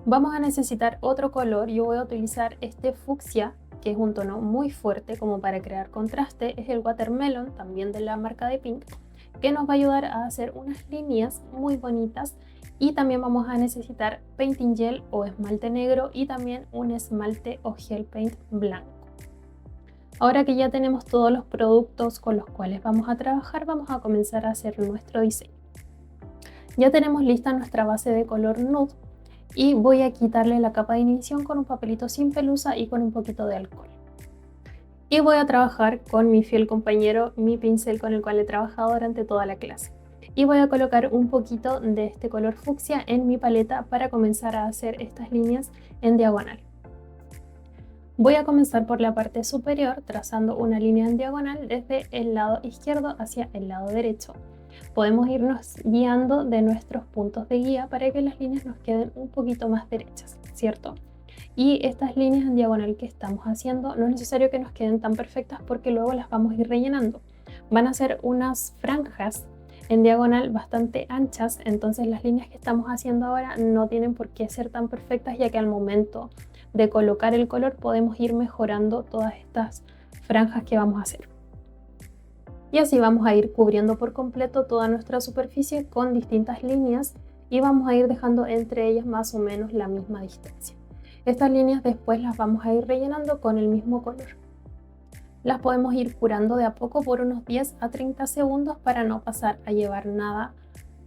Vamos a necesitar otro color. Yo voy a utilizar este fucsia, que es un tono muy fuerte como para crear contraste. Es el Watermelon, también de la marca de Pink, que nos va a ayudar a hacer unas líneas muy bonitas. Y también vamos a necesitar painting gel o esmalte negro y también un esmalte o gel paint blanco. Ahora que ya tenemos todos los productos con los cuales vamos a trabajar, vamos a comenzar a hacer nuestro diseño. Ya tenemos lista nuestra base de color nude y voy a quitarle la capa de inhibición con un papelito sin pelusa y con un poquito de alcohol. Y voy a trabajar con mi fiel compañero, mi pincel con el cual he trabajado durante toda la clase. Y voy a colocar un poquito de este color fucsia en mi paleta para comenzar a hacer estas líneas en diagonal. Voy a comenzar por la parte superior trazando una línea en diagonal desde el lado izquierdo hacia el lado derecho. Podemos irnos guiando de nuestros puntos de guía para que las líneas nos queden un poquito más derechas, ¿cierto? Y estas líneas en diagonal que estamos haciendo no es necesario que nos queden tan perfectas porque luego las vamos a ir rellenando. Van a ser unas franjas en diagonal bastante anchas, entonces las líneas que estamos haciendo ahora no tienen por qué ser tan perfectas, ya que al momento de colocar el color podemos ir mejorando todas estas franjas que vamos a hacer. Y así vamos a ir cubriendo por completo toda nuestra superficie con distintas líneas y vamos a ir dejando entre ellas más o menos la misma distancia. Estas líneas después las vamos a ir rellenando con el mismo color. Las podemos ir curando de a poco por unos 10 a 30 segundos para no pasar a llevar nada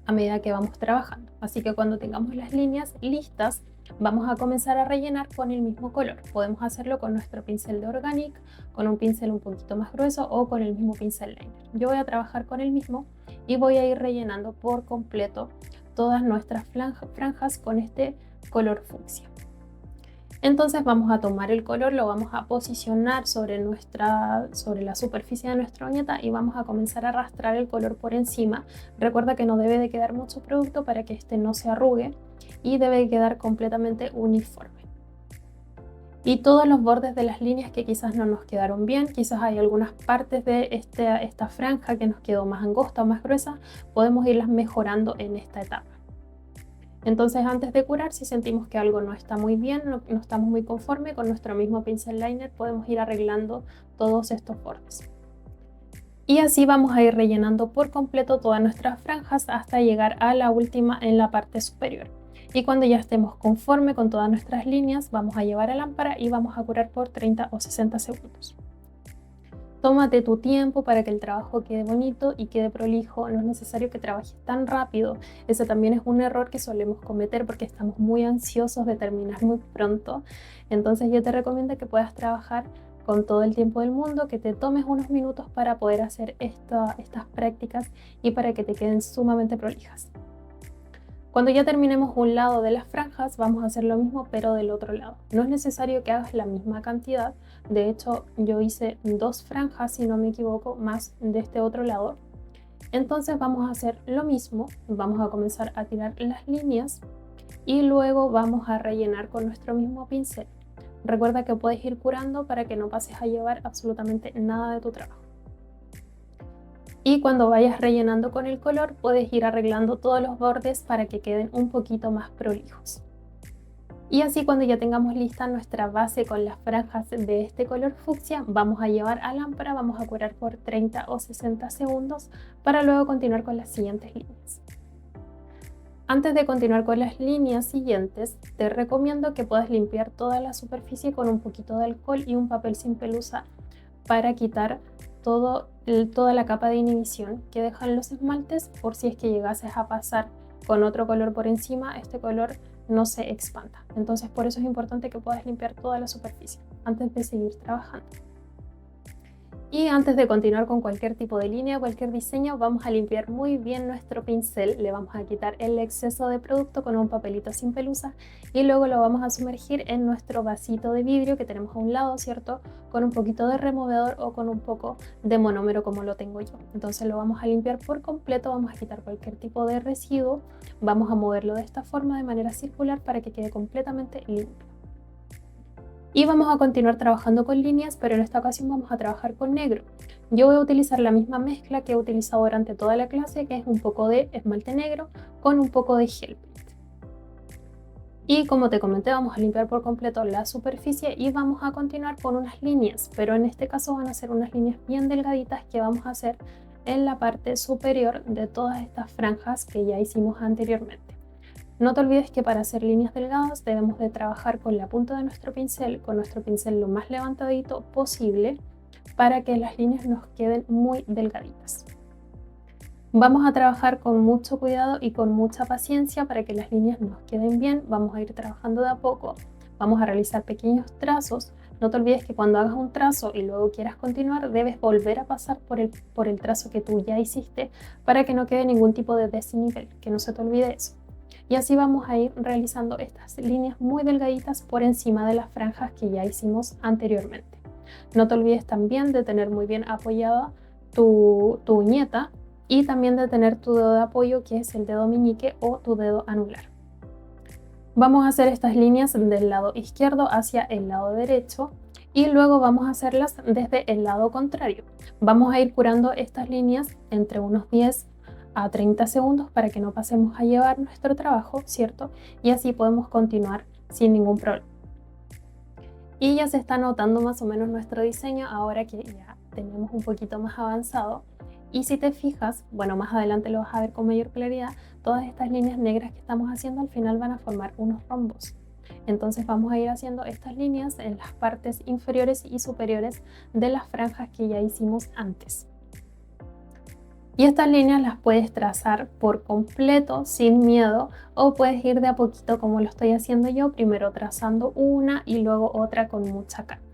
a medida que vamos trabajando. Así que cuando tengamos las líneas listas, vamos a comenzar a rellenar con el mismo color. Podemos hacerlo con nuestro pincel de Organic, con un pincel un poquito más grueso o con el mismo pincel liner. Yo voy a trabajar con el mismo y voy a ir rellenando por completo todas nuestras franjas con este color fucsia. Entonces vamos a tomar el color, lo vamos a posicionar sobre la superficie de nuestra uñeta y vamos a comenzar a arrastrar el color por encima. Recuerda que no debe de quedar mucho producto para que este no se arrugue y debe de quedar completamente uniforme. Y todos los bordes de las líneas que quizás no nos quedaron bien, quizás hay algunas partes de esta franja que nos quedó más angosta o más gruesa, podemos irlas mejorando en esta etapa. Entonces, antes de curar, si sentimos que algo no está muy bien, no estamos muy conforme, con nuestro mismo pincel liner podemos ir arreglando todos estos bordes. Y así vamos a ir rellenando por completo todas nuestras franjas hasta llegar a la última en la parte superior. Y cuando ya estemos conforme con todas nuestras líneas, vamos a llevar a lámpara y vamos a curar por 30 o 60 segundos. Tómate tu tiempo para que el trabajo quede bonito y quede prolijo. No es necesario que trabajes tan rápido. Ese también es un error que solemos cometer porque estamos muy ansiosos de terminar muy pronto. Entonces yo te recomiendo que puedas trabajar con todo el tiempo del mundo, que te tomes unos minutos para poder hacer estas prácticas y para que te queden sumamente prolijas. Cuando ya terminemos un lado de las franjas, vamos a hacer lo mismo pero del otro lado. No es necesario que hagas la misma cantidad. De hecho, yo hice 2 franjas, si no me equivoco, más de este otro lado. Entonces vamos a hacer lo mismo. Vamos a comenzar a tirar las líneas y luego vamos a rellenar con nuestro mismo pincel. Recuerda que puedes ir curando para que no pases a llevar absolutamente nada de tu trabajo. Y cuando vayas rellenando con el color, puedes ir arreglando todos los bordes para que queden un poquito más prolijos. Y así, cuando ya tengamos lista nuestra base con las franjas de este color fucsia, vamos a llevar a lámpara, vamos a curar por 30 o 60 segundos para luego continuar con las siguientes líneas. Antes de continuar con las líneas siguientes, te recomiendo que puedas limpiar toda la superficie con un poquito de alcohol y un papel sin pelusa para quitar toda la capa de inhibición que dejan los esmaltes. Por si es que llegases a pasar con otro color por encima, este color no se expanda. Entonces, por eso es importante que puedas limpiar toda la superficie antes de seguir trabajando. Y antes de continuar con cualquier tipo de línea, cualquier diseño, vamos a limpiar muy bien nuestro pincel. Le vamos a quitar el exceso de producto con un papelito sin pelusa y luego lo vamos a sumergir en nuestro vasito de vidrio que tenemos a un lado, ¿cierto? Con un poquito de removedor o con un poco de monómero, como lo tengo yo. Entonces lo vamos a limpiar por completo, vamos a quitar cualquier tipo de residuo, vamos a moverlo de esta forma de manera circular para que quede completamente limpio. Y vamos a continuar trabajando con líneas, pero en esta ocasión vamos a trabajar con negro. Yo voy a utilizar la misma mezcla que he utilizado durante toda la clase, que es un poco de esmalte negro con un poco de gel paint. Y como te comenté, vamos a limpiar por completo la superficie y vamos a continuar con unas líneas, pero en este caso van a ser unas líneas bien delgaditas que vamos a hacer en la parte superior de todas estas franjas que ya hicimos anteriormente. No te olvides que para hacer líneas delgadas debemos de trabajar con la punta de nuestro pincel, con nuestro pincel lo más levantadito posible para que las líneas nos queden muy delgaditas. Vamos a trabajar con mucho cuidado y con mucha paciencia para que las líneas nos queden bien. Vamos a ir trabajando de a poco, vamos a realizar pequeños trazos. No te olvides que cuando hagas un trazo y luego quieras continuar, debes volver a pasar por el trazo que tú ya hiciste para que no quede ningún tipo de desnivel, que no se te olvide eso. Y así vamos a ir realizando estas líneas muy delgaditas por encima de las franjas que ya hicimos anteriormente. No te olvides también de tener muy bien apoyada tu uñeta y también de tener tu dedo de apoyo, que es el dedo meñique o tu dedo anular. Vamos a hacer estas líneas del lado izquierdo hacia el lado derecho y luego vamos a hacerlas desde el lado contrario. Vamos a ir curando estas líneas entre unos 10 a 30 segundos para que no pasemos a llevar nuestro trabajo, ¿cierto? Y así podemos continuar sin ningún problema. Y ya se está notando más o menos nuestro diseño ahora que ya tenemos un poquito más avanzado. Y si te fijas, bueno, más adelante lo vas a ver con mayor claridad, todas estas líneas negras que estamos haciendo al final van a formar unos rombos. Entonces vamos a ir haciendo estas líneas en las partes inferiores y superiores de las franjas que ya hicimos antes. Y estas líneas las puedes trazar por completo sin miedo o puedes ir de a poquito como lo estoy haciendo yo, primero trazando una y luego otra con mucha calma.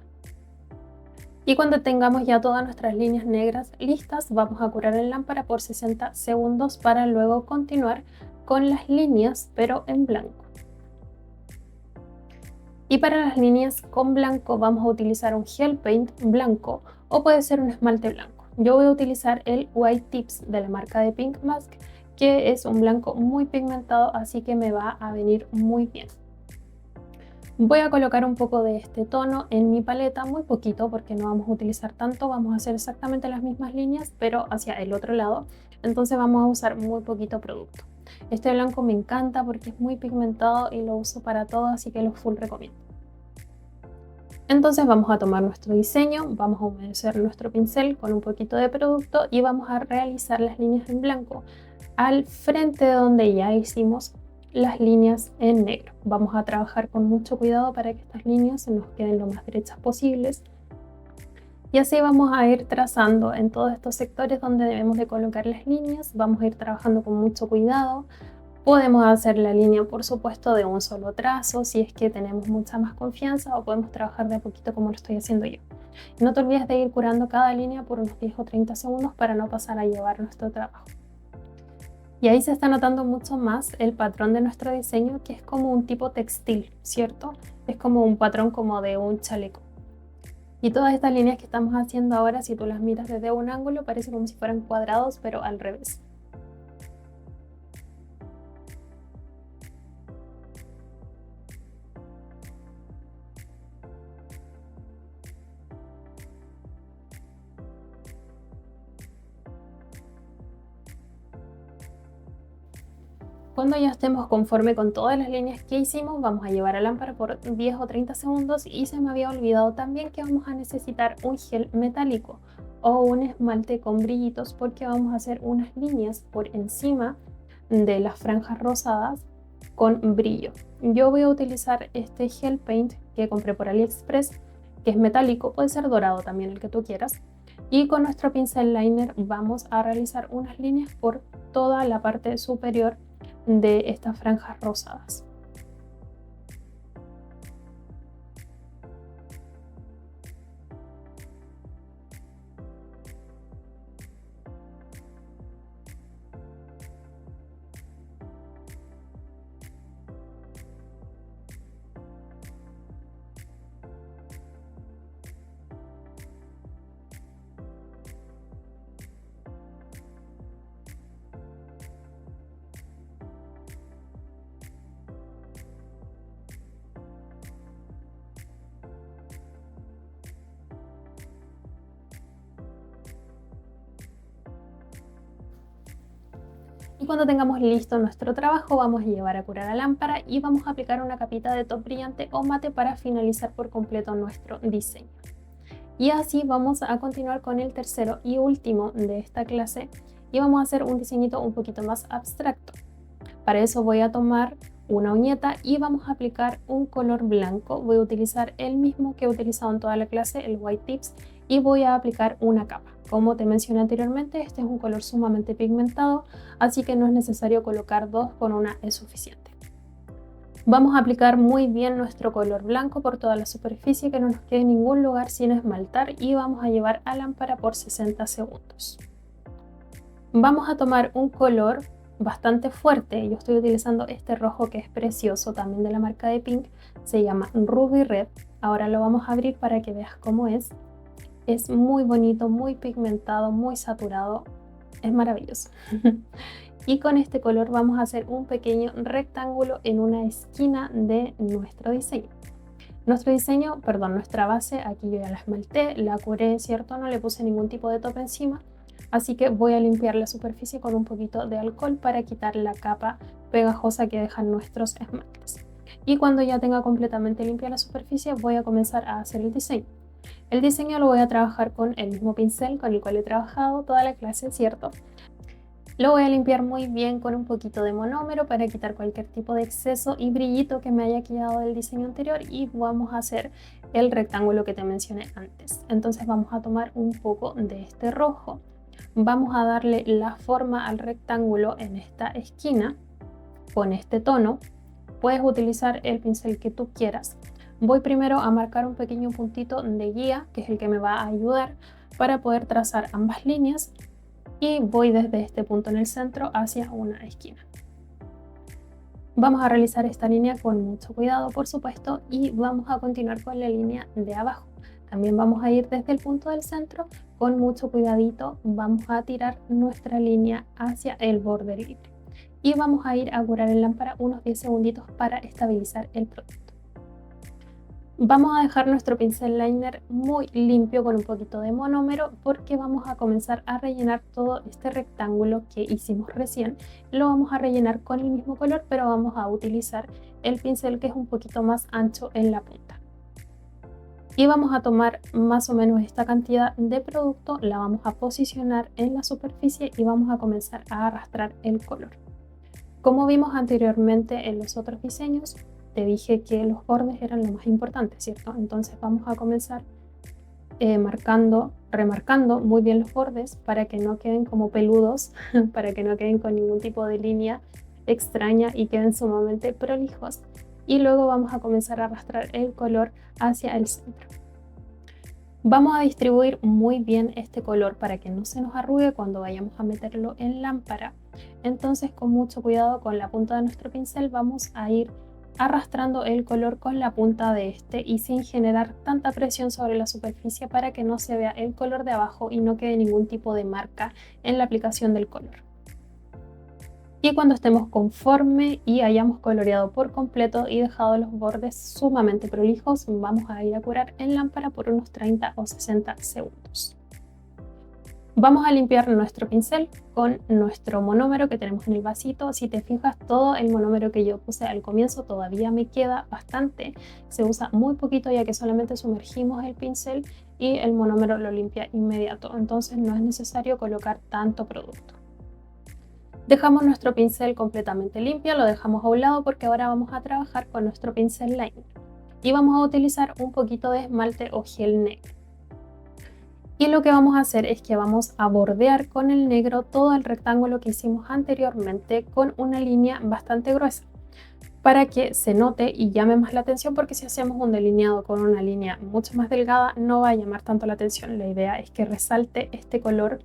Y cuando tengamos ya todas nuestras líneas negras listas, vamos a curar en lámpara por 60 segundos para luego continuar con las líneas pero en blanco. Y para las líneas con blanco vamos a utilizar un gel paint blanco o puede ser un esmalte blanco. Yo voy a utilizar el White Tips de la marca de Pink Mask, que es un blanco muy pigmentado, así que me va a venir muy bien. Voy a colocar un poco de este tono en mi paleta, muy poquito porque no vamos a utilizar tanto, vamos a hacer exactamente las mismas líneas pero hacia el otro lado, entonces vamos a usar muy poquito producto. Este blanco me encanta porque es muy pigmentado y lo uso para todo, así que lo full recomiendo. Entonces vamos a tomar nuestro diseño, vamos a humedecer nuestro pincel con un poquito de producto y vamos a realizar las líneas en blanco al frente de donde ya hicimos las líneas en negro. Vamos a trabajar con mucho cuidado para que estas líneas se nos queden lo más derechas posibles. Y así vamos a ir trazando en todos estos sectores donde debemos de colocar las líneas. Vamos a ir trabajando con mucho cuidado. Podemos hacer la línea, por supuesto, de un solo trazo si es que tenemos mucha más confianza, o podemos trabajar de a poquito como lo estoy haciendo yo. No te olvides de ir curando cada línea por unos 10 o 30 segundos para no pasar a llevar nuestro trabajo. Y ahí se está notando mucho más el patrón de nuestro diseño, que es como un tipo textil, ¿cierto? Es como un patrón como de un chaleco. Y todas estas líneas que estamos haciendo ahora, si tú las miras desde un ángulo, parece como si fueran cuadrados, pero al revés. Cuando ya estemos conforme con todas las líneas que hicimos, vamos a llevar a lámpara por 10 o 30 segundos y se me había olvidado también que vamos a necesitar un gel metálico o un esmalte con brillitos, porque vamos a hacer unas líneas por encima de las franjas rosadas con brillo. Yo voy a utilizar este gel paint que compré por AliExpress, que es metálico, puede ser dorado también, el que tú quieras. Y con nuestro pincel liner vamos a realizar unas líneas por toda la parte superior de estas franjas rosadas. Y cuando tengamos listo nuestro trabajo, vamos a llevar a curar la lámpara y vamos a aplicar una capita de top brillante o mate para finalizar por completo nuestro diseño. Y así vamos a continuar con el tercero y último de esta clase y vamos a hacer un diseñito un poquito más abstracto. Para eso voy a tomar una uñeta y vamos a aplicar un color blanco. Voy a utilizar el mismo que he utilizado en toda la clase, el White Tips, y voy a aplicar una capa. Como te mencioné anteriormente, este es un color sumamente pigmentado, así que no es necesario colocar dos, con una es suficiente. Vamos a aplicar muy bien nuestro color blanco por toda la superficie, que no nos quede ningún lugar sin esmaltar, y vamos a llevar a lámpara por 60 segundos. Vamos a tomar un color bastante fuerte. Yo estoy utilizando este rojo que es precioso, también de la marca de Pink, se llama Ruby Red. Ahora lo vamos a abrir para que veas cómo es. Es muy bonito, muy pigmentado, muy saturado, es maravilloso. Y con este color vamos a hacer un pequeño rectángulo en una esquina de nuestro diseño. Nuestra base, aquí yo ya la esmalté, la curé, ¿cierto? No le puse ningún tipo de tope encima. Así que voy a limpiar la superficie con un poquito de alcohol para quitar la capa pegajosa que dejan nuestros esmaltes. Y cuando ya tenga completamente limpia la superficie, voy a comenzar a hacer el diseño. El diseño lo voy a trabajar con el mismo pincel con el cual he trabajado toda la clase, ¿cierto? Lo voy a limpiar muy bien con un poquito de monómero para quitar cualquier tipo de exceso y brillito que me haya quedado del diseño anterior, y vamos a hacer el rectángulo que te mencioné antes. Entonces vamos a tomar un poco de este rojo. Vamos a darle la forma al rectángulo en esta esquina con este tono. Puedes utilizar el pincel que tú quieras. Voy primero a marcar un pequeño puntito de guía, que es el que me va a ayudar para poder trazar ambas líneas, y voy desde este punto en el centro hacia una esquina. Vamos a realizar esta línea con mucho cuidado, por supuesto, y vamos a continuar con la línea de abajo. También vamos a ir desde el punto del centro con mucho cuidadito. Vamos a tirar nuestra línea hacia el borde libre y vamos a ir a curar en lámpara unos 10 segunditos para estabilizar el producto. Vamos a dejar nuestro pincel liner muy limpio con un poquito de monómero porque vamos a comenzar a rellenar todo este rectángulo que hicimos recién. Lo vamos a rellenar con el mismo color, pero vamos a utilizar el pincel que es un poquito más ancho en la punta. Y vamos a tomar más o menos esta cantidad de producto, la vamos a posicionar en la superficie y vamos a comenzar a arrastrar el color. Como vimos anteriormente en los otros diseños, te dije que los bordes eran lo más importante, ¿cierto? Entonces vamos a comenzar remarcando muy bien los bordes para que no queden como peludos, para que no queden con ningún tipo de línea extraña y queden sumamente prolijos. Y luego vamos a comenzar a arrastrar el color hacia el centro. Vamos a distribuir muy bien este color para que no se nos arrugue cuando vayamos a meterlo en lámpara. Entonces, con mucho cuidado con la punta de nuestro pincel vamos a ir arrastrando el color con la punta de este y sin generar tanta presión sobre la superficie para que no se vea el color de abajo y no quede ningún tipo de marca en la aplicación del color. Y cuando estemos conforme y hayamos coloreado por completo y dejado los bordes sumamente prolijos, vamos a ir a curar en lámpara por unos 30 o 60 segundos. Vamos a limpiar nuestro pincel con nuestro monómero que tenemos en el vasito. Si te fijas, todo el monómero que yo puse al comienzo todavía me queda bastante. Se usa muy poquito ya que solamente sumergimos el pincel y el monómero lo limpia inmediato. Entonces no es necesario colocar tanto producto. Dejamos nuestro pincel completamente limpio, lo dejamos a un lado porque ahora vamos a trabajar con nuestro pincel liner y vamos a utilizar un poquito de esmalte o gel negro. Y lo que vamos a hacer es que vamos a bordear con el negro todo el rectángulo que hicimos anteriormente con una línea bastante gruesa para que se note y llame más la atención, porque si hacemos un delineado con una línea mucho más delgada no va a llamar tanto la atención. La idea es que resalte este color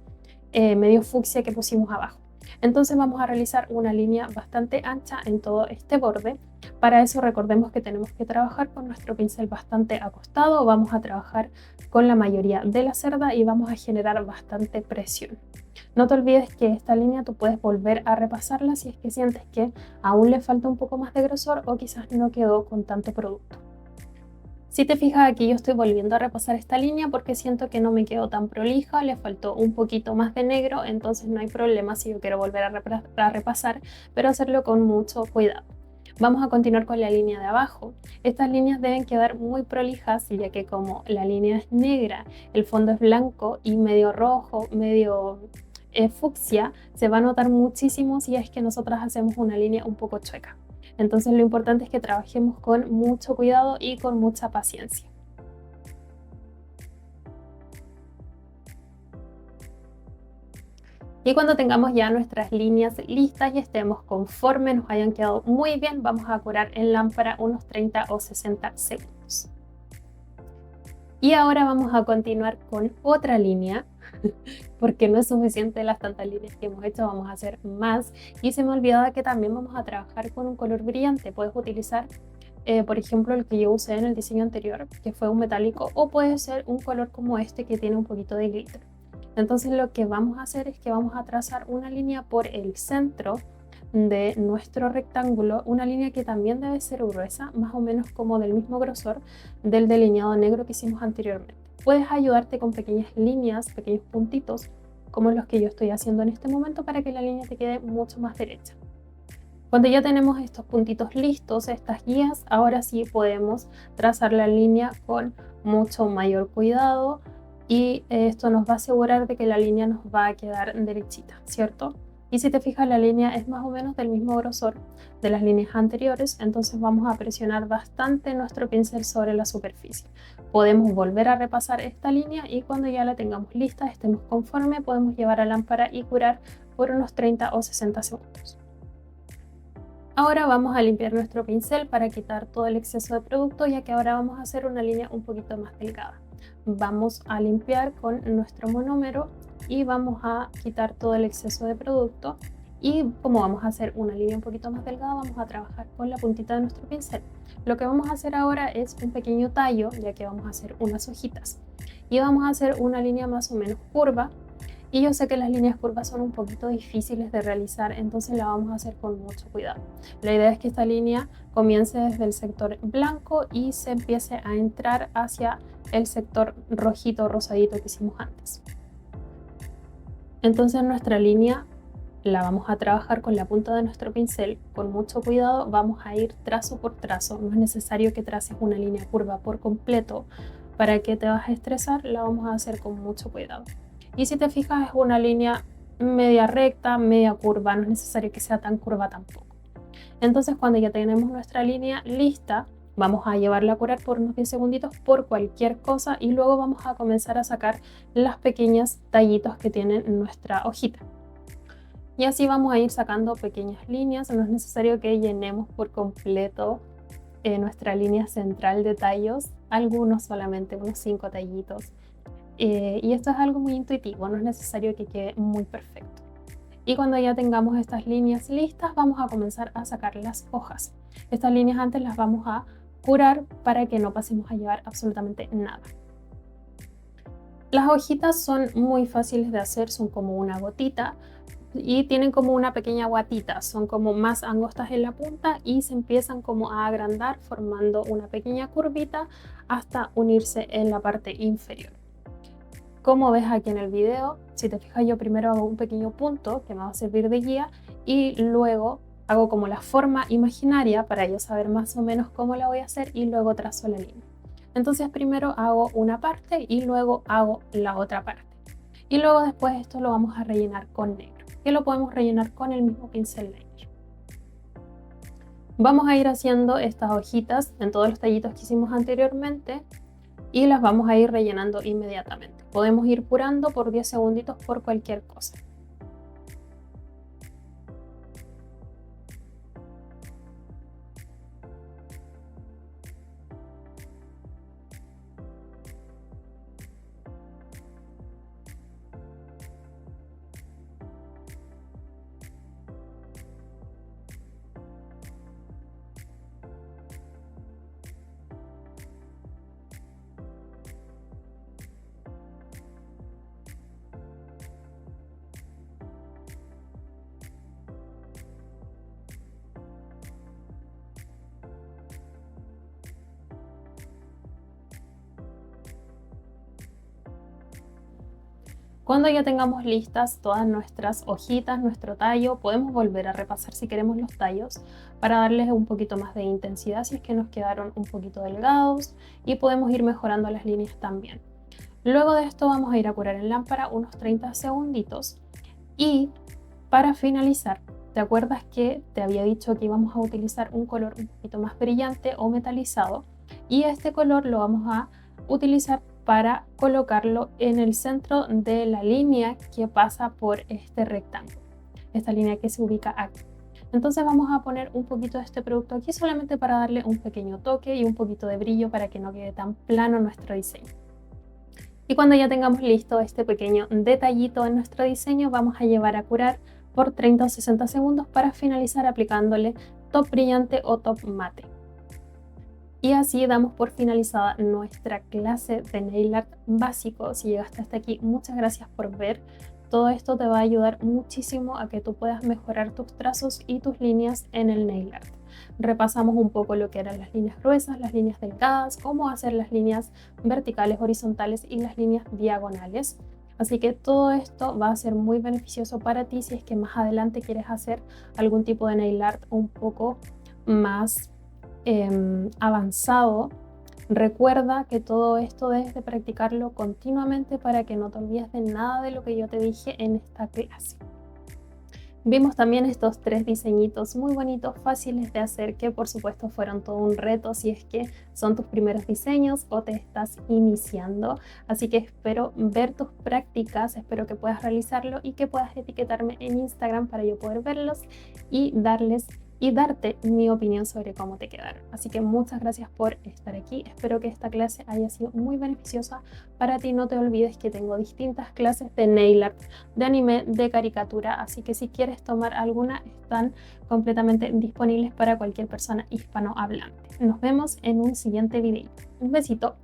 medio fucsia que pusimos abajo. Entonces vamos a realizar una línea bastante ancha en todo este borde. Para eso recordemos que tenemos que trabajar con nuestro pincel bastante acostado, vamos a trabajar con la mayoría de la cerda y vamos a generar bastante presión. No te olvides que esta línea tú puedes volver a repasarla si es que sientes que aún le falta un poco más de grosor o quizás no quedó con tanto producto. Si te fijas, aquí yo estoy volviendo a repasar esta línea porque siento que no me quedó tan prolija, le faltó un poquito más de negro, entonces no hay problema si yo quiero volver a repasar, pero hacerlo con mucho cuidado. Vamos a continuar con la línea de abajo. Estas líneas deben quedar muy prolijas, ya que como la línea es negra, el fondo es blanco y medio rojo, medio fucsia, se va a notar muchísimo si es que nosotras hacemos una línea un poco chueca. Entonces lo importante es que trabajemos con mucho cuidado y con mucha paciencia. Y cuando tengamos ya nuestras líneas listas y estemos conformes, nos hayan quedado muy bien, vamos a curar en lámpara unos 30 o 60 segundos. Y ahora vamos a continuar con otra línea, porque no es suficiente las tantas líneas que hemos hecho, vamos a hacer más. Y se me olvidaba que también vamos a trabajar con un color brillante. Puedes utilizar, por ejemplo, el que yo usé en el diseño anterior, que fue un metálico, o puede ser un color como este que tiene un poquito de glitter. Entonces lo que vamos a hacer es que vamos a trazar una línea por el centro de nuestro rectángulo, una línea que también debe ser gruesa, más o menos como del mismo grosor del delineado negro que hicimos anteriormente. Puedes ayudarte con pequeñas líneas, pequeños puntitos, como los que yo estoy haciendo en este momento, para que la línea te quede mucho más derecha. Cuando ya tenemos estos puntitos listos, estas guías, ahora sí podemos trazar la línea con mucho mayor cuidado y esto nos va a asegurar de que la línea nos va a quedar derechita, ¿cierto? Y si te fijas, la línea es más o menos del mismo grosor de las líneas anteriores, entonces vamos a presionar bastante nuestro pincel sobre la superficie. Podemos volver a repasar esta línea y cuando ya la tengamos lista, estemos conforme, podemos llevar a lámpara y curar por unos 30 o 60 segundos. Ahora vamos a limpiar nuestro pincel para quitar todo el exceso de producto, ya que ahora vamos a hacer una línea un poquito más delgada. Vamos a limpiar con nuestro monómero y vamos a quitar todo el exceso de producto, y como vamos a hacer una línea un poquito más delgada, vamos a trabajar con la puntita de nuestro pincel. Lo que vamos a hacer ahora es un pequeño tallo, ya que vamos a hacer unas hojitas, y vamos a hacer una línea más o menos curva Y yo sé que las líneas curvas son un poquito difíciles de realizar, entonces la vamos a hacer con mucho cuidado. La idea es que esta línea comience desde el sector blanco y se empiece a entrar hacia el sector rojito o rosadito que hicimos antes. Entonces nuestra línea la vamos a trabajar con la punta de nuestro pincel, con mucho cuidado vamos a ir trazo por trazo, no es necesario que traces una línea curva por completo. ¿Para qué te vas a estresar? La vamos a hacer con mucho cuidado. Y si te fijas es una línea media recta, media curva, no es necesario que sea tan curva tampoco. Entonces cuando ya tenemos nuestra línea lista, vamos a llevarla a curar por unos 10 segunditos por cualquier cosa y luego vamos a comenzar a sacar las pequeñas tallitos que tiene nuestra hojita. Y así vamos a ir sacando pequeñas líneas, no es necesario que llenemos por completo nuestra línea central de tallos, algunos solamente, unos 5 tallitos. Y esto es algo muy intuitivo, no es necesario que quede muy perfecto. Y cuando ya tengamos estas líneas listas, vamos a comenzar a sacar las hojas. Estas líneas antes las vamos a curar para que no pasemos a llevar absolutamente nada. Las hojitas son muy fáciles de hacer, son como una gotita y tienen como una pequeña guatita, son como más angostas en la punta y se empiezan como a agrandar formando una pequeña curvita hasta unirse en la parte inferior. Como ves aquí en el video, si te fijas yo primero hago un pequeño punto que me va a servir de guía y luego hago como la forma imaginaria para yo saber más o menos cómo la voy a hacer y luego trazo la línea. Entonces primero hago una parte y luego hago la otra parte. Y luego después esto lo vamos a rellenar con negro, que lo podemos rellenar con el mismo pincel liner. Vamos a ir haciendo estas hojitas en todos los tallitos que hicimos anteriormente y las vamos a ir rellenando inmediatamente. Podemos ir curando por 10 segunditos por cualquier cosa. Cuando ya tengamos listas todas nuestras hojitas, nuestro tallo, podemos volver a repasar si queremos los tallos para darles un poquito más de intensidad si es que nos quedaron un poquito delgados y podemos ir mejorando las líneas también. Luego de esto vamos a ir a curar en lámpara unos 30 segunditos y para finalizar, ¿te acuerdas que te había dicho que íbamos a utilizar un color un poquito más brillante o metalizado? Y este color lo vamos a utilizar para colocarlo en el centro de la línea que pasa por este rectángulo, esta línea que se ubica aquí. Entonces vamos a poner un poquito de este producto aquí solamente para darle un pequeño toque y un poquito de brillo para que no quede tan plano nuestro diseño. Y cuando ya tengamos listo este pequeño detallito en nuestro diseño, vamos a llevar a curar por 30 o 60 segundos para finalizar aplicándole top brillante o top mate. Y así damos por finalizada nuestra clase de nail art básico. Si llegaste hasta aquí, muchas gracias por ver. Todo esto te va a ayudar muchísimo a que tú puedas mejorar tus trazos y tus líneas en el nail art. Repasamos un poco lo que eran las líneas gruesas, las líneas delgadas, cómo hacer las líneas verticales, horizontales y las líneas diagonales. Así que todo esto va a ser muy beneficioso para ti si es que más adelante quieres hacer algún tipo de nail art un poco más avanzado. Recuerda que todo esto debes de practicarlo continuamente para que no te olvides de nada de lo que yo te dije en esta clase. Vimos también estos 3 diseñitos muy bonitos, fáciles de hacer, que por supuesto fueron todo un reto si es que son tus primeros diseños o te estás iniciando. Así que espero ver tus prácticas, espero que puedas realizarlo y que puedas etiquetarme en Instagram para yo poder verlos y darte mi opinión sobre cómo te quedaron. Así que muchas gracias por estar aquí. Espero que esta clase haya sido muy beneficiosa para ti. No te olvides que tengo distintas clases de nail art, de anime, de caricatura. Así que si quieres tomar alguna, están completamente disponibles para cualquier persona hispanohablante. Nos vemos en un siguiente video. Un besito.